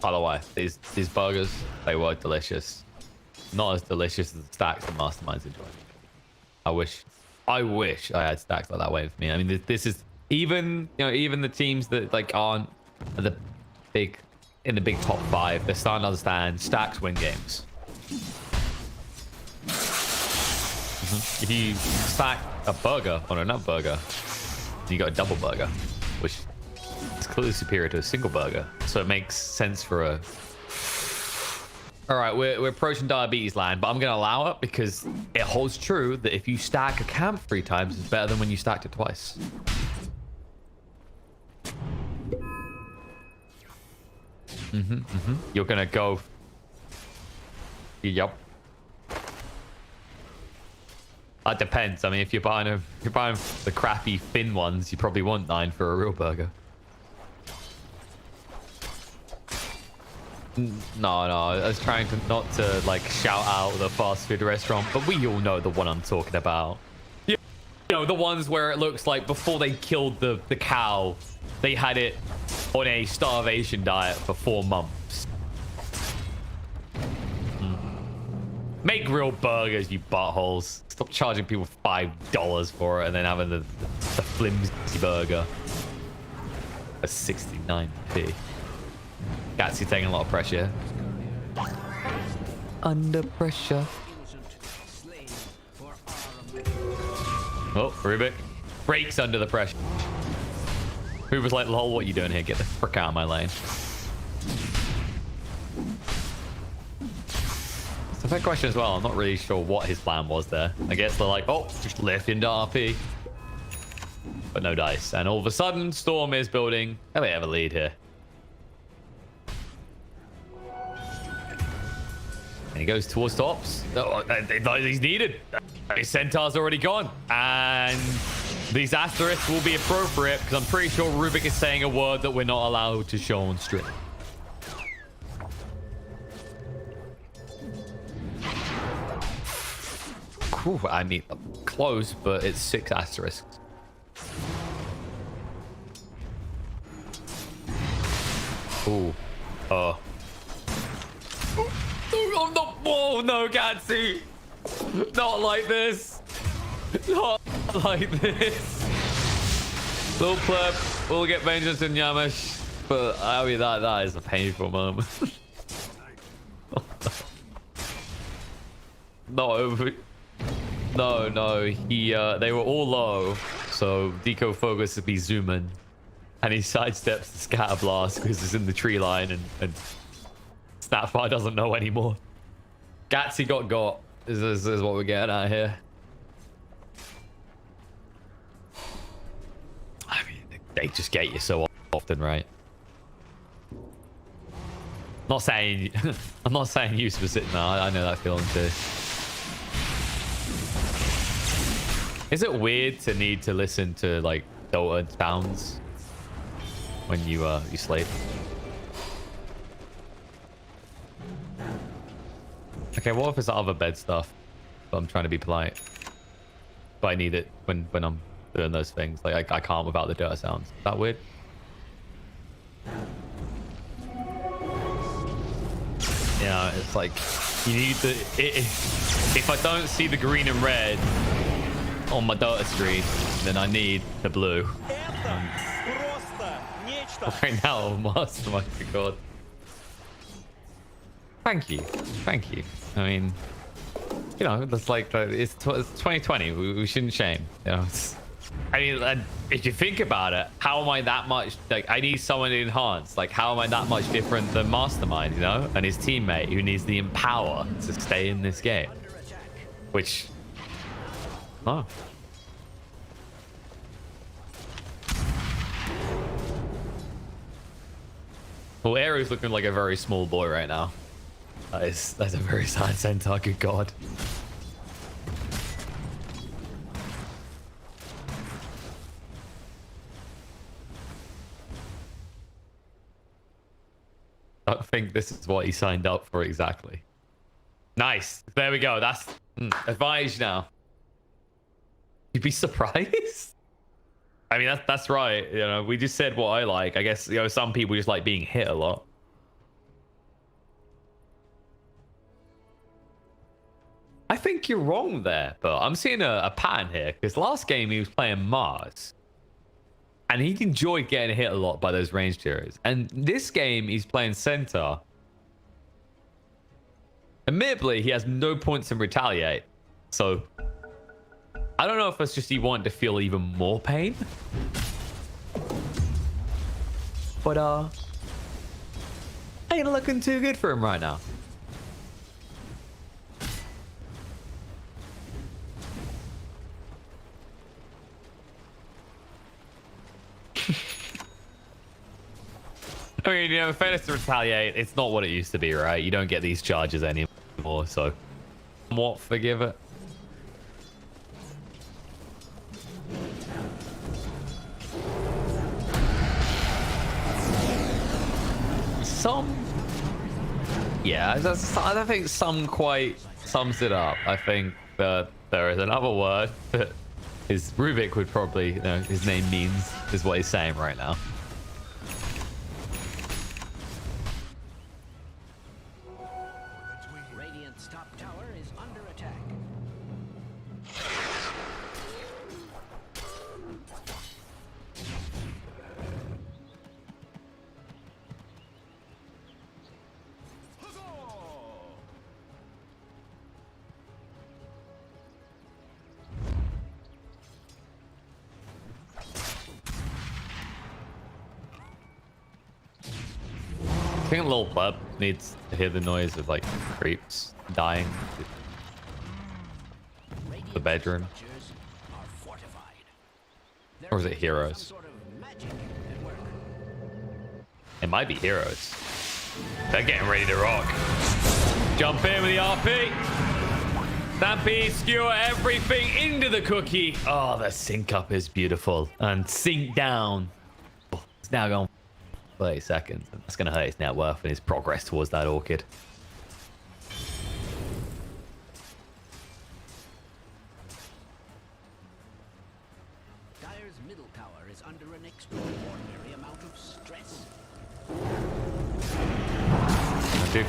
By the way, these burgers, they were delicious. Not as delicious as the stacks and Masterminds enjoy. I wish I had stacks like that waiting for me. I mean, this is even the teams that like aren't in the big top 5. They're starting to understand stacks win games. If you stack a burger on another burger, you got a double burger, which is clearly superior to a single burger. So it makes sense for a... All right, we're approaching diabetes land, but I'm going to allow it because it holds true that if you stack a camp 3 times, it's better than when you stacked it twice. You're going to go... Yup. That depends. I mean, if you're buying the crappy thin ones, you probably want 9 for a real burger. No, I was trying to not to like shout out the fast food restaurant, but we all know the one I'm talking about. You know, the ones where it looks like before they killed the cow, they had it on a starvation diet for 4 months. Make real burgers, you buttholes. Stop charging people $5 for it and then having the flimsy burger for 69p. Gatsy taking a lot of pressure. Under pressure. Oh, Rubik breaks under the pressure. Who was like, lol, what are you doing here? Get the frick out of my lane. It's a fair question as well. I'm not really sure what his plan was there. I guess they're like, oh, just left into RP. But no dice. And all of a sudden, Storm is building. Oh, they have a lead here. And he goes towards tops. Oh, he's needed. His Centaur's already gone. And these asterisks will be appropriate because I'm pretty sure Rubik is saying a word that we're not allowed to show on stream. Ooh, I mean, close, but it's 6 asterisks. Ooh. Oh, no, Gatsy. Not like this. Not like this. Little pleb. We'll get vengeance in Yamish. But I mean, that is a painful moment. No. They were all low. So Deco focus would be zooming. And he sidesteps the scatter blast because it's in the tree line and Snapfire doesn't know anymore. Gatsy got. This is what we're getting at here. I mean, they just get you so often, right? Not saying I'm not saying you specific. No, I know that feeling too. Is it weird to need to listen to like Dota sounds when you sleep? Okay, what if it's other bed stuff? But I'm trying to be polite. But I need it when I'm doing those things. Like I can't without the Dota sounds. Is that weird? Yeah, it's like you need the. If I don't see the green and red on my Dota screen, then I need the blue. Right now, master, my god. Thank you. I mean, you know, that's like it's 2020. We shouldn't shame. You know, I mean, if you think about it, how am I that much? Like, I need someone to enhance. Like, how am I that much different than Mastermind? You know, and his teammate who needs the empower to stay in this game, which. Oh. Well, Aero's looking like a very small boy right now. That's a very sad centaur, good god. I think this is what he signed up for exactly. Nice. There we go. That's advantage now. You'd be surprised? I mean, that's right. You know, we just said what I like. I guess, you know, some people just like being hit a lot. I think you're wrong there, but I'm seeing a pattern here because last game he was playing Mars and he enjoyed getting hit a lot by those ranged heroes. And this game he's playing Centaur. Admittedly, he has no points in Retaliate. So I don't know if it's just he wanted to feel even more pain. but ain't looking too good for him right now. I mean, you know, fairness to retaliate, it's not what it used to be, right? You don't get these charges anymore, so somewhat forgive it. Yeah, I think some quite sums it up. I think that there is another word that his Rubik would probably, you know, his name means, is what he's saying right now. Radiant's top tower is under attack. I think a little pup needs to hear the noise of like creeps dying. The bedroom. Or is it heroes? It might be heroes. They're getting ready to rock. Jump in with the RP. Stampede, skewer everything into the cookie. Oh, the sync up is beautiful. And sync down. It's now gone 30 seconds. And that's going to hurt his net worth and his progress towards that orchid. Dire's middle tower is under an extraordinary amount of stress. Dude,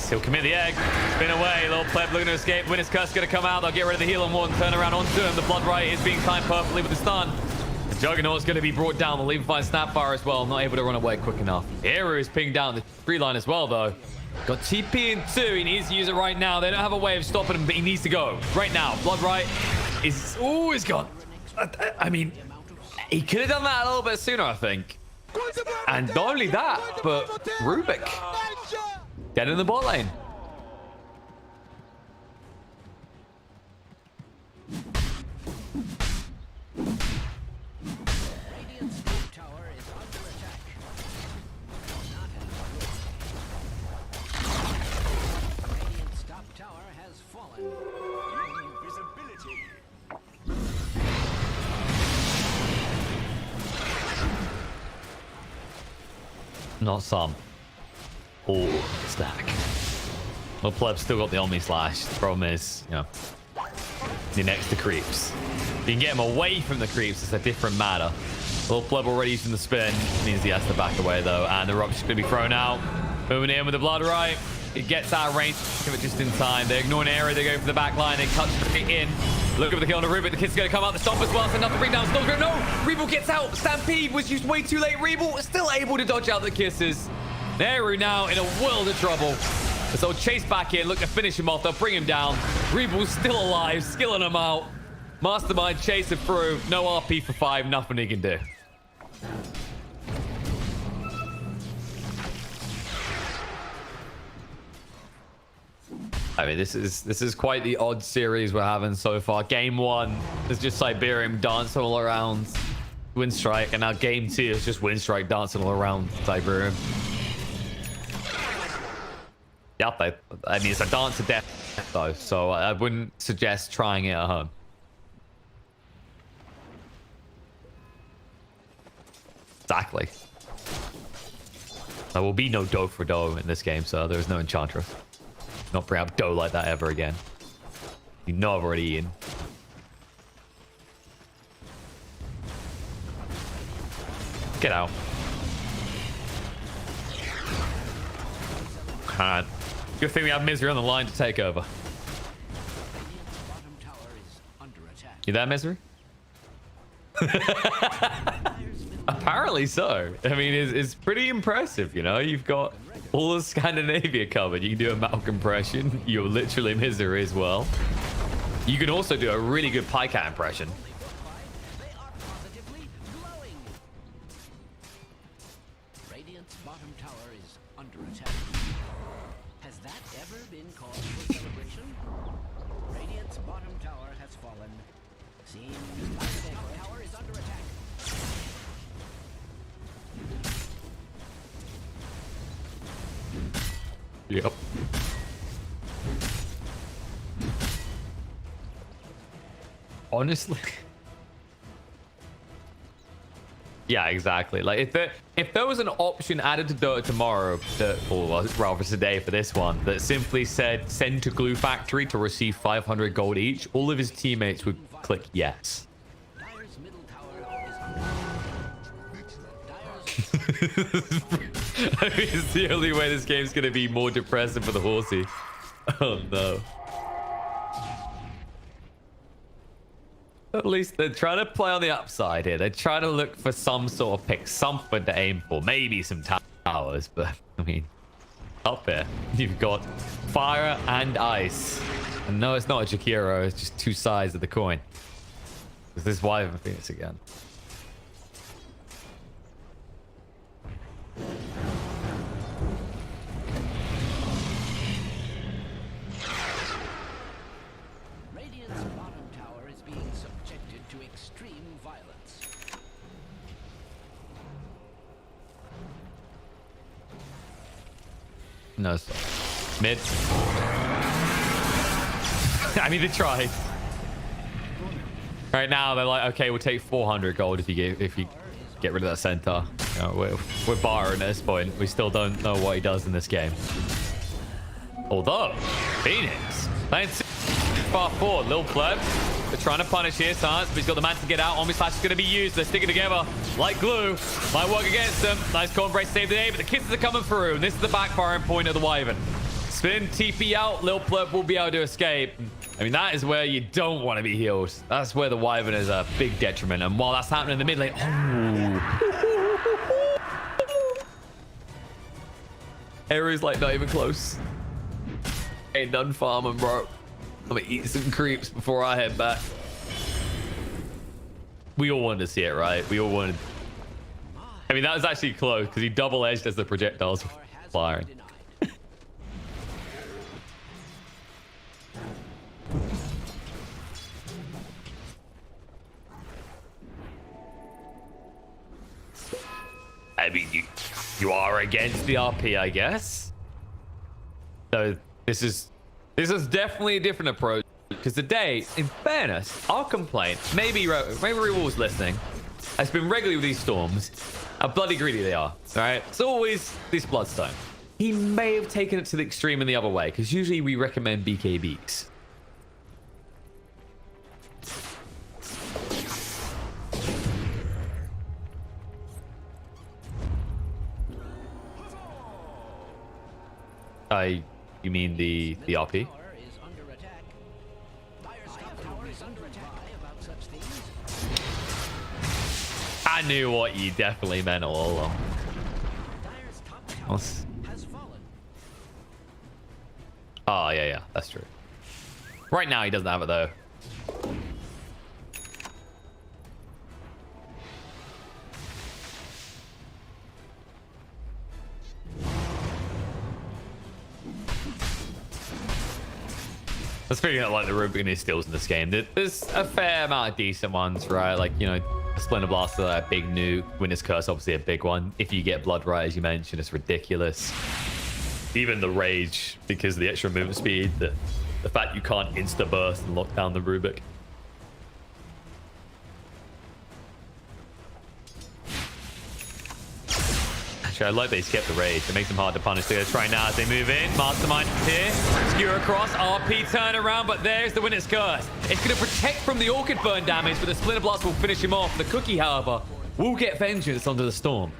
he'll commit the egg. Spin away. Little pleb looking to escape. Winner's curse going to come out. They'll get rid of the heal on one. Turn around onto him. The blood right is being timed perfectly with the stun. The Juggernaut's going to be brought down. They'll even find Snapfire as well. Not able to run away quick enough. Eru is pinged down the tree line as well, though. Got TP in 2. He needs to use it right now. They don't have a way of stopping him, but he needs to go right now. Blood right is always gone. I mean, he could have done that a little bit sooner, I think. And not only that, but Rubik dead in the bot lane. Radiant's top tower is under attack. Not enough. Radiant's top tower has fallen. Invisibility. Not some. Oh, stack. Well, pleb's still got the Omni Slash. The problem is, you know, you're next to creeps. You can get him away from the creeps. It's a different matter. Little pleb already using the spin. Means he has to back away, though. And the Rupture's going to be thrown out. Moving in with the blood right. It gets out of range. Give it just in time. They ignore an area. They go for the back line. They cut straight in. Look at the kill on the Rubik. The kid's going to come out the stomp as well. It's enough to bring down Snowgrim. No! Rebull gets out. Stampede was used way too late. Rebull still able to dodge out the kisses. Eru now in a world of trouble. So chase back in. Look to finish him off. They'll bring him down. Rebull's still alive. Skilling him out. Mastermind chase it through. No RP for 5. Nothing he can do. I mean, this is quite the odd series we're having so far. Game 1 is just Cyberium dancing all around Winstrike, and now game 2 is just Winstrike dancing all around Cyberium. Yep, I mean, it's a dance to death, though, so I wouldn't suggest trying it at home. Exactly. There will be no dough for dough in this game, so there's no Enchantress. Not bring up dough like that ever again. You know I've already eaten. Get out. Alright. Good thing we have Misery on the line to take over. You there, Misery? Apparently so. I mean, it's pretty impressive, you know? You've got all of Scandinavia covered. You can do a mouth compression. You're literally Misery as well. You can also do a really good Pycat impression. Radiant's bottom tower is under attack. Has that ever been cause for celebration? Radiant's bottom tower has fallen. Seems like the tower is under attack. Yep. Honestly. Yeah, exactly. Like if there was an option added to Dota tomorrow, or rather today for this one, that simply said send to Glue Factory to receive 500 gold each, all of his teammates would click yes. Dyer's middle tower is under attack. I mean, it's the only way this game's gonna be more depressing for the horsey. Oh no. At least they're trying to play on the upside here. They're trying to look for some sort of pick, something to aim for. Maybe some towers, but I mean, up here, you've got fire and ice. And no, it's not a Jakiro. It's just two sides of the coin. Is this Wyvern Phoenix again? Radiant's bottom tower is being subjected to extreme violence. No, it's mid. I mean, they tried. Right now, they're like, okay, we'll take 400 gold if you get rid of that center. You know, we're barring at this point. We still don't know what he does in this game. Although, Phoenix playing far forward, little pleb. They're trying to punish here, Science, but he's got the man to get out. Omni Slash is going to be used. They're sticking together like glue. Might work against them. Nice core embrace save the day, but the kisses are coming through. And this is the backfiring point of the Wyvern. Spin, TP out. Lil Pleb will be able to escape. I mean, that is where you don't want to be healed. That's where the Wyvern is a big detriment. And while that's happening in the mid lane, oh. Ares like not even close. Ain't done farming, bro. I'm gonna eat some creeps before I head back. We all wanted to see it, right? We all wanted. I mean, that was actually close because he double edged as the projectiles were firing. I mean, you are against the RP, I guess. So this is definitely a different approach because today, in fairness, our complaint, maybe Rewall's listening, has been regularly with these storms, how bloody greedy they are. All right, it's always this Bloodstone. He may have taken it to the extreme in the other way because usually we recommend BKBs. You mean the RP? I knew what you definitely meant all along. Oh, yeah, that's true. Right now, he doesn't have it, though. That's figuring out like the Rubik steals in this game. There's a fair amount of decent ones, right? Like, you know, Splinter Blast, a big nuke. Witness Curse, obviously a big one. If you get Blood Right, as you mentioned, it's ridiculous. Even the Rage, because of the extra movement speed, the fact you can't insta burst and lock down the Rubik. Actually, I like they skipped the Rage. It makes them hard to punish. They're going to try now as they move in. Mastermind here. Skewer across. RP turn around, but there's the Witness Curse. It's going to protect from the Orchid Burn damage, but the Splinter Blast will finish him off. The Cookie, however, will get vengeance onto the Storm.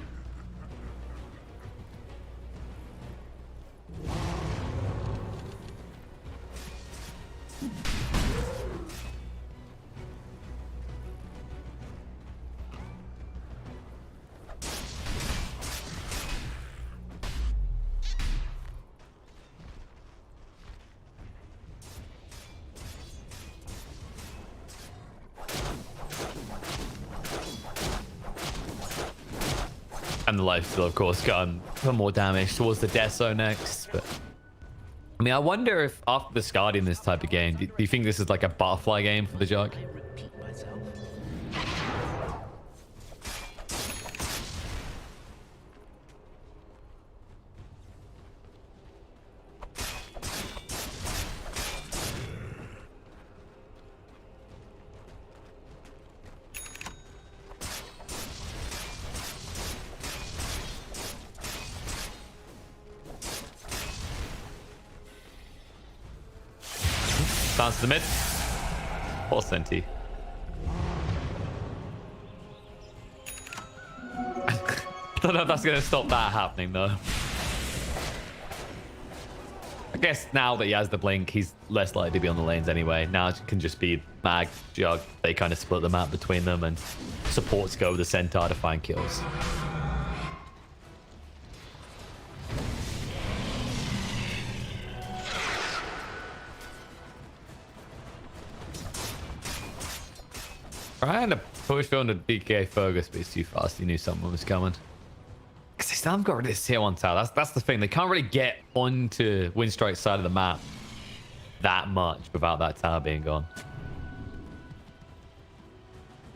And the life steal, of course, gun for more damage towards the death zone next. But I mean, I wonder if after discarding this type of game, do you think this is like a butterfly game for the Jug? I repeat myself. Bounce to the mid. Poor Senti. Don't know if that's going to stop that happening, though. I guess now that he has the blink, he's less likely to be on the lanes anyway. Now it can just be Mag, Jug. They kind of split the map between them, and supports go with the Centaur to find kills. Trying to push on the DK Fergus, but he's too fast. He knew someone was coming. Because they still haven't got rid of this tier 1 tower. That's the thing. They can't really get onto Winstrike's side of the map that much without that tower being gone.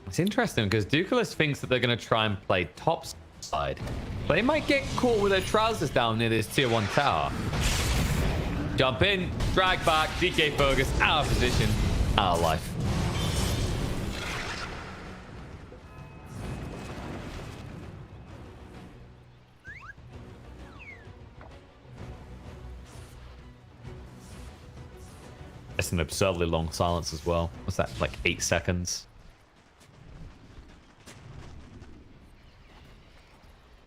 It's interesting because Dukelis thinks that they're going to try and play top side. But they might get caught with their trousers down near this tier 1 tower. Jump in, drag back, DK Fergus out of position, out of life. That's an absurdly long silence as well. What's that, like 8 seconds?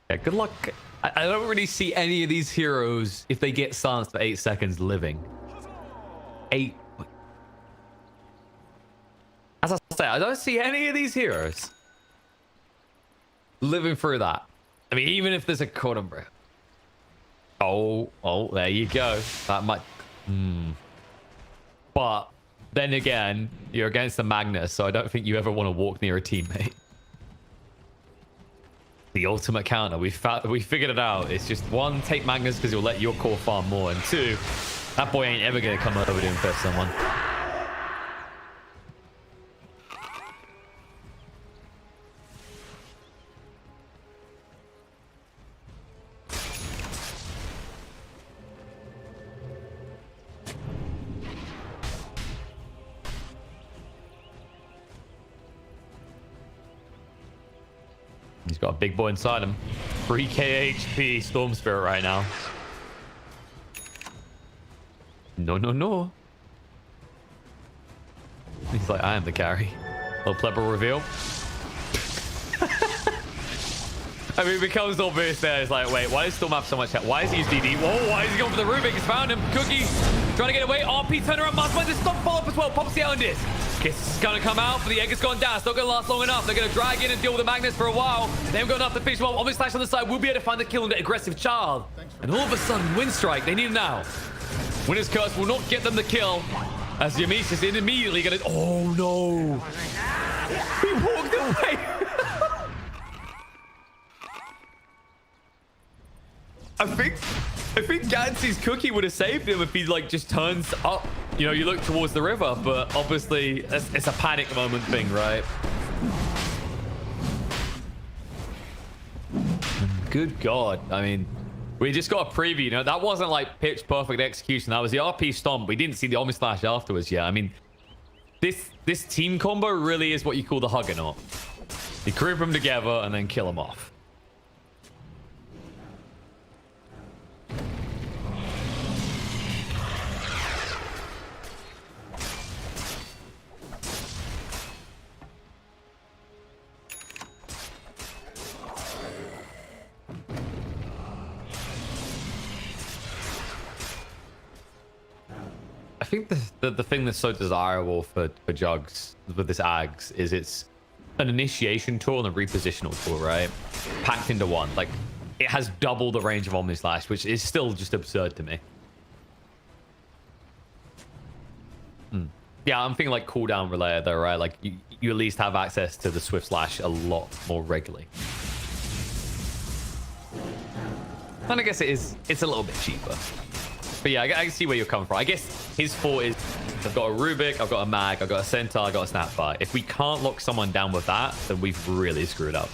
Yeah, good luck. I don't really see any of these heroes, if they get silenced for 8 seconds, living. 8. As I say, I don't see any of these heroes living through that. I mean, even if there's a cordon break. Oh, there you go. That might... But then again, you're against the Magnus, so I don't think you ever want to walk near a teammate. The ultimate counter. We figured it out. It's just 1, take Magnus because you'll let your core farm more, and 2, that boy ain't ever going to come over to infest someone. He's got a big boy inside him. 3k HP Storm Spirit right now. No. He's like, I am the carry. Little plebble reveal. I mean, it becomes obvious there. It's like, wait, why does Storm have so much health? Why is he use DD? Whoa, why is he going for the Rubik? He's found him. Cookie trying to get away. RP turn around. Must this stop follow up as well. Pops the Islanders. Kiss is going to come out, but the egg has gone down. It's not going to last long enough. They're going to drag in and deal with the Magnus for a while. They haven't got enough to finish well. Obvious Slash on the side will be able to find the kill on the aggressive child. And all of a sudden, Winstrike, they need him now. Winner's Curse will not get them the kill. As Yamis is immediately going to... Oh, no. He walked away. I think Gansey's Cookie would have saved him if he like just turns up. You know, you look towards the river, but obviously it's a panic moment thing, right? Good God. I mean, we just got a preview. You know, that wasn't like pitch perfect execution. That was the RP stomp. We didn't see the Omni Slash afterwards yet. I mean, this team combo really is what you call the Huggernaut. You group them together and then kill them off. I think the thing that's so desirable for Jugs with this Ags is it's an initiation tool and a repositional tool, right? Packed into one. Like, it has double the range of Omni Slash, which is still just absurd to me. Yeah, I'm thinking like cooldown related though, right? Like you at least have access to the Swift Slash a lot more regularly. And I guess it's a little bit cheaper. But yeah, I can see where you're coming from. I guess his fault is I've got a Rubik, I've got a Mag, I've got a Centaur, I've got a Snapfire. If we can't lock someone down with that, then we've really screwed up.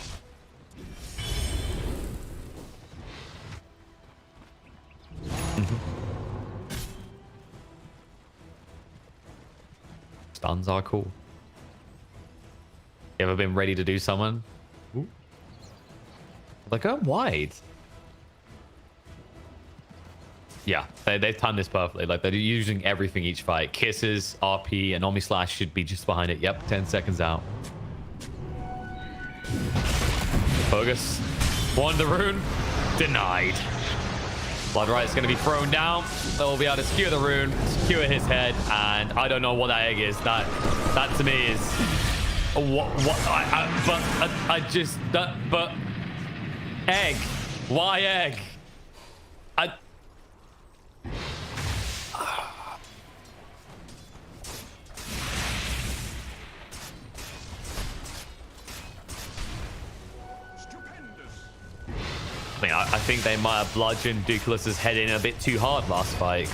Stuns are cool. You ever been ready to do someone? Ooh. They're going wide. Yeah, they've timed this perfectly. Like, they're using everything each fight. Kisses, RP, and Omni Slash should be just behind it. Yep, 10 seconds out. Focus. One the rune. Denied. Bloodright's going to be thrown down. They'll be able to skewer the rune, skewer his head, and I don't know what that egg is. That to me is... But egg. Why egg? I think they might have bludgeoned Dukelus's head in a bit too hard last fight.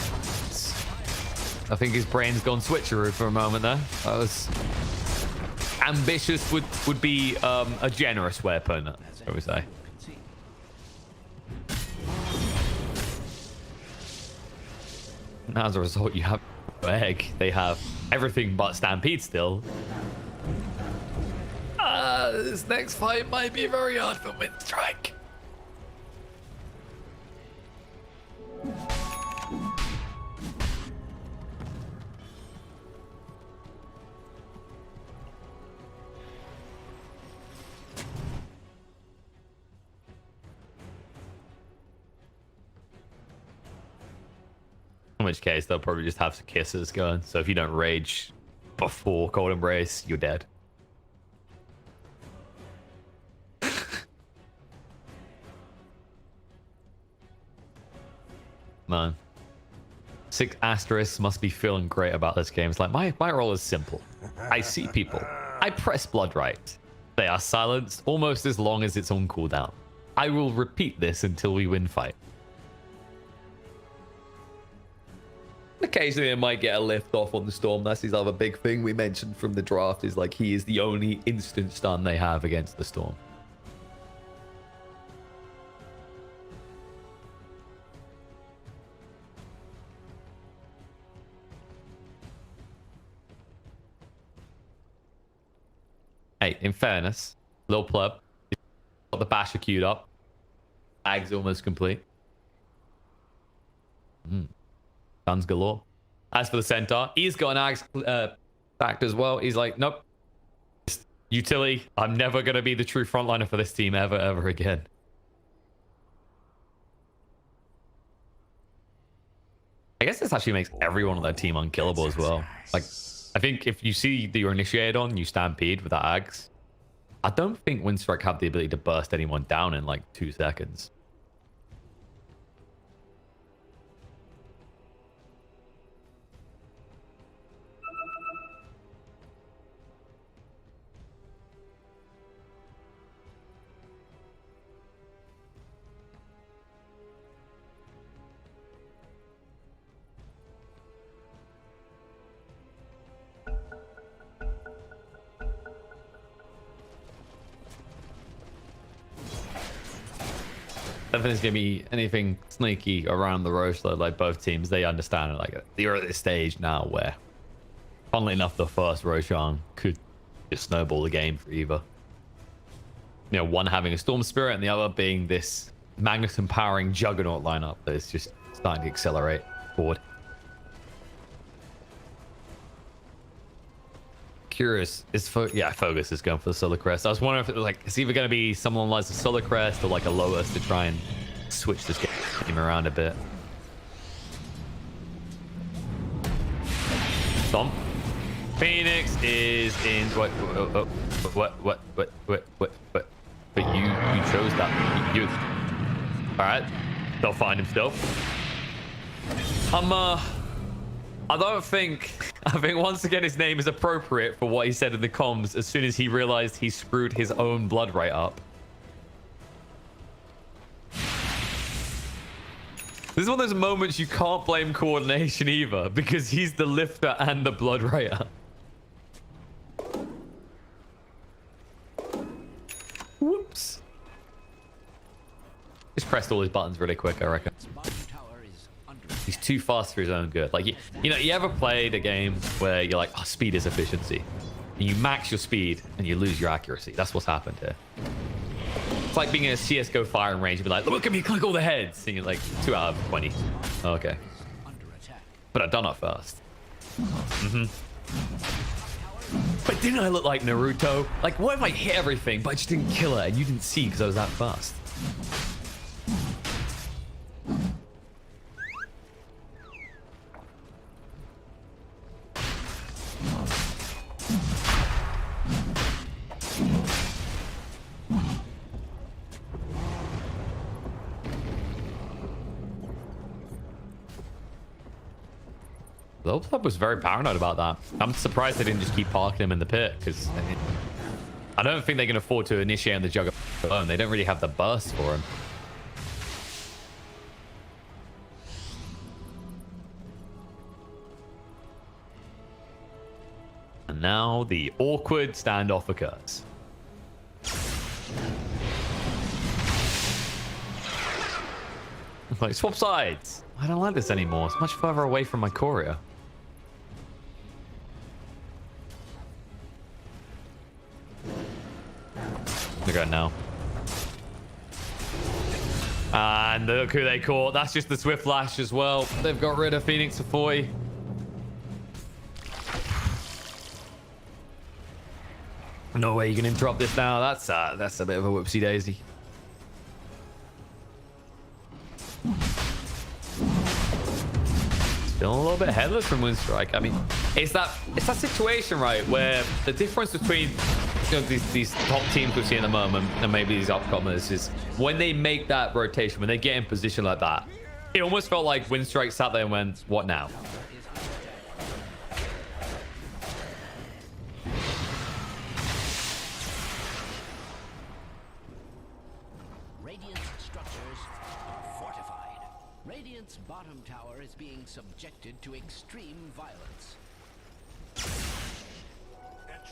I think his brain's gone switcheroo for a moment there. That was ambitious would be a generous way of putting it, I would say. And as a result, you have egg. They have everything but Stampede still. This next fight might be very hard for Winstrike. In which case, they'll probably just have some kisses going. So if you don't rage before Cold Embrace, you're dead. Man. 6 asterisks must be feeling great about this game. It's like, my role is simple. I see people. I press blood right. They are silenced almost as long as it's on cooldown. I will repeat this until we win fight. Occasionally, it might get a lift off on the Storm. That's his other big thing we mentioned from the draft, is like he is the only instant stun they have against the Storm. Hey, in fairness, Lil Pleb got the basher queued up. Ag's almost complete. Guns galore. As for the Centaur, he's got an Ag's backed as well. He's like, nope. Just utility. I'm never going to be the true frontliner for this team ever again. I guess this actually makes everyone on that team unkillable as well. Like, I think if you see that you're initiated on, you stampede with that Ags. I don't think Winstrike have the ability to burst anyone down in like 2 seconds. I don't think there's going to be anything sneaky around the Roshler. Like, both teams, they understand it. Like, you're at this stage now where, funnily enough, the first Roshan could just snowball the game for either. You know, one having a Storm Spirit and the other being this Magnus empowering Juggernaut lineup that is just starting to accelerate forward. Curious is Focus is going for the Solar Crest. I was wondering if it was like it's either going to be someone like the Solar Crest or like a Lotus to try and switch this game around a bit. Tom Phoenix is in what? But you chose that. You. All right, they'll find him still. I think once again his name is appropriate for what he said in the comms as soon as he realized he screwed his own blood right up. This is one of those moments you can't blame coordination either, because he's the lifter and the blood rayer. Whoops. Just pressed all his buttons really quick, I reckon. Bottom tower is under He's too fast for his own good. Like, you know, you ever played a game where you're like, oh, speed is efficiency. And you max your speed and you lose your accuracy. That's what's happened here. It's like being in a CSGO firing range and be like, look at me, click all the heads. And you're like, 2 out of 20. Okay. under attack. But I've done it first. But didn't I look like Naruto? Like, what if I hit everything, but I just didn't kill her and you didn't see because I was that fast? The club was very paranoid about that. I'm surprised they didn't just keep parking him in the pit, because I don't think they can afford to initiate on the jugger alone. They don't really have the burst for him. And now the awkward standoff occurs. Like, swap sides. I don't like this anymore. It's much further away from my courier. They're going now. And look who they caught. That's just the Swift Flash as well. They've got rid of Phoenix Afoy. No way you can interrupt this now. That's a bit of a whoopsie daisy. Still a little bit headless from Winstrike. I mean, it's that situation, right, where the difference between, you know, these top teams we see in the moment and maybe these upcomers is when they make that rotation, when they get in position like that, it almost felt like Winstrike sat there and went, what now? Radiant's structures are fortified. Radiant's bottom tower is being subjected to extreme violence. Dire's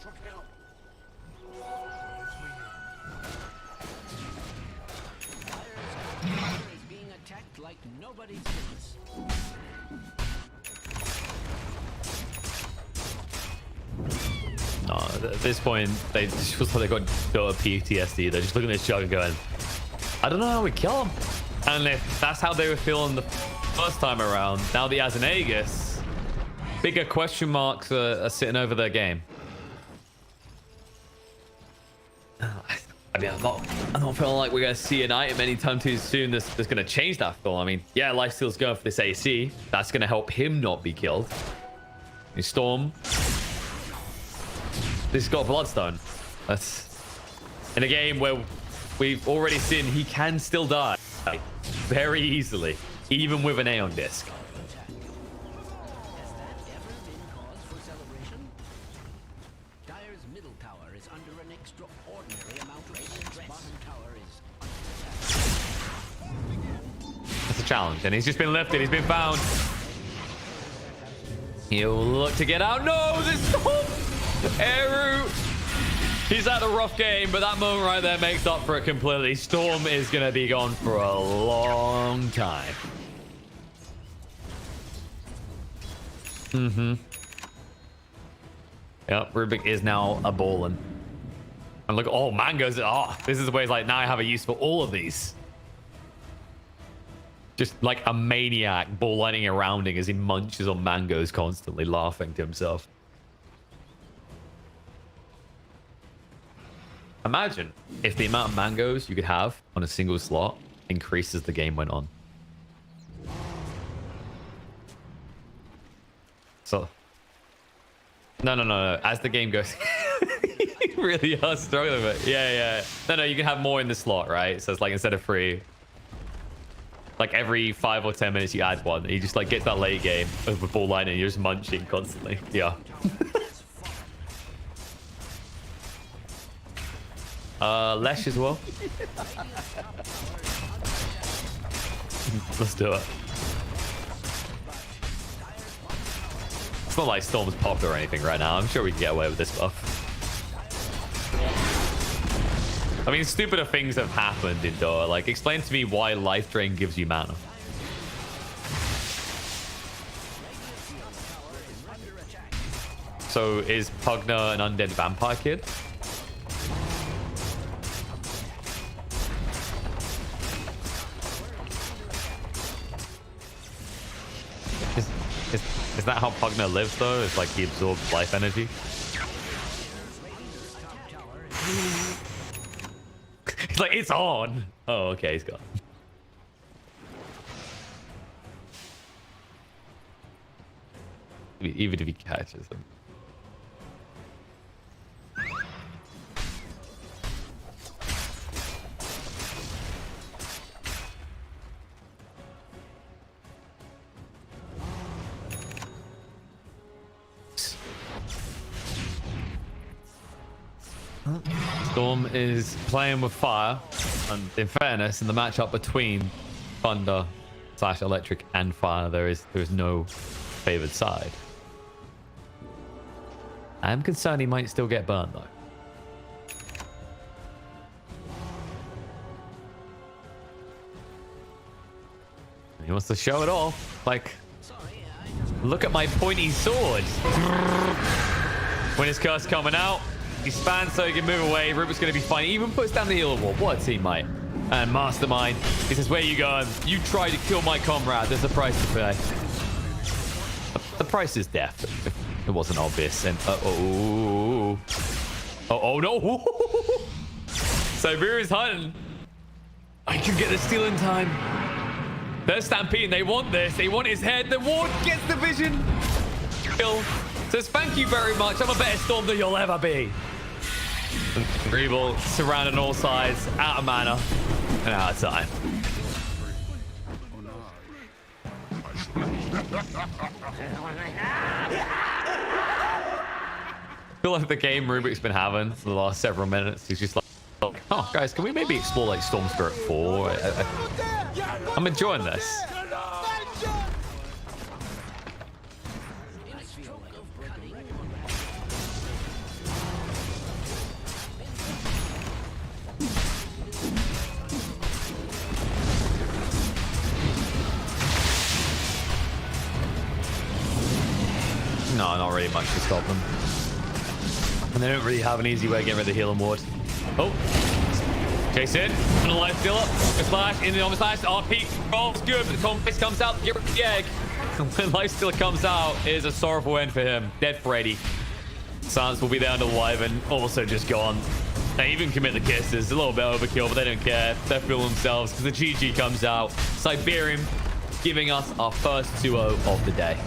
tower is being attacked like nobody's business. No, at this point, they just feel like they got Dota PTSD. They're just looking at this jug and going, I don't know how we kill him. And if that's how they were feeling the first time around, now that he has an Aegis, bigger question marks are sitting over their game. I mean, I'm not feeling like we're going to see an item anytime too soon that's going to change that feel. I mean, yeah, Lifesteal's going for this AC. That's going to help him not be killed. Storm. This has got Bloodstone. That's in a game where we've already seen he can still die very easily, even with an Aeon disc. Has that ever been cause for celebration? Dire's middle tower is under an extraordinary amount of stress. Bottom tower is under attack. That's a challenge, and he's just been lifted. He's been found. He'll look to get out. No, this Storm! Eru! He's had a rough game, but that moment right there makes up for it completely. Storm is going to be gone for a long time. Yep, Rubik is now a ballin'. And look, oh, Mango's, oh, this is where he's like, now I have a use for all of these. Just like a maniac ball lining around him as he munches on mangoes constantly, laughing to himself. Imagine if the amount of mangoes you could have on a single slot increased as the game went on. So, no. As the game goes, you really are struggling with it. Yeah. No, you can have more in the slot, right? So it's like instead of 3, like every 5 or 10 minutes you add one. You just like get that late game of ball line and you're just munching constantly. Yeah. Lesh as well. Let's do it. It's not like Storm's popped or anything right now. I'm sure we can get away with this buff. I mean, stupider things have happened in Dota. Like, explain to me why Life Drain gives you mana. So is Pugna an undead vampire kid? Is that how Pugna lives though? It's like he absorbs life energy? It's like, it's on. Oh, okay, he's gone. Even if he catches him. Storm is playing with fire, and in fairness, in the matchup between thunder / electric and fire, there is no favored side. I'm concerned he might still get burned though. He wants to show it off. Like, look at my pointy sword. When his curse coming out, he spans so he can move away. Rupert's going to be fine. He even puts down the healer wall. What a teammate. And Mastermind, he says, where you going? You tried to kill my comrade. There's a price to pay. The price is death. It wasn't obvious. And oh no. Cyberium's hunting. I can get the steal in time. They're stampeding. They want this. They want his head. The ward gets the vision. Kill. Says, thank you very much. I'm a better Storm than you'll ever be. Regal surrounding all sides, out of mana, and out of time. I feel like the game Rubik's been having for the last several minutes is just like, oh, guys, can we maybe explore like Storm Spirit 4? I'm enjoying this. No, not really much to stop them. And they don't really have an easy way of getting rid of the healing ward. Oh. Chase in. And a life steal up. A slash in the armor slash. RP rolls good, but the compass comes out. Get rid of the egg. When life stealer comes out, it is a sorrowful end for him. Dead for 80. Silence will be there under the Wyvern. Also just gone. They even commit the kisses. A little bit overkill, but they don't care. They feel themselves because the GG comes out. Cyberium giving us our first 2-0 of the day.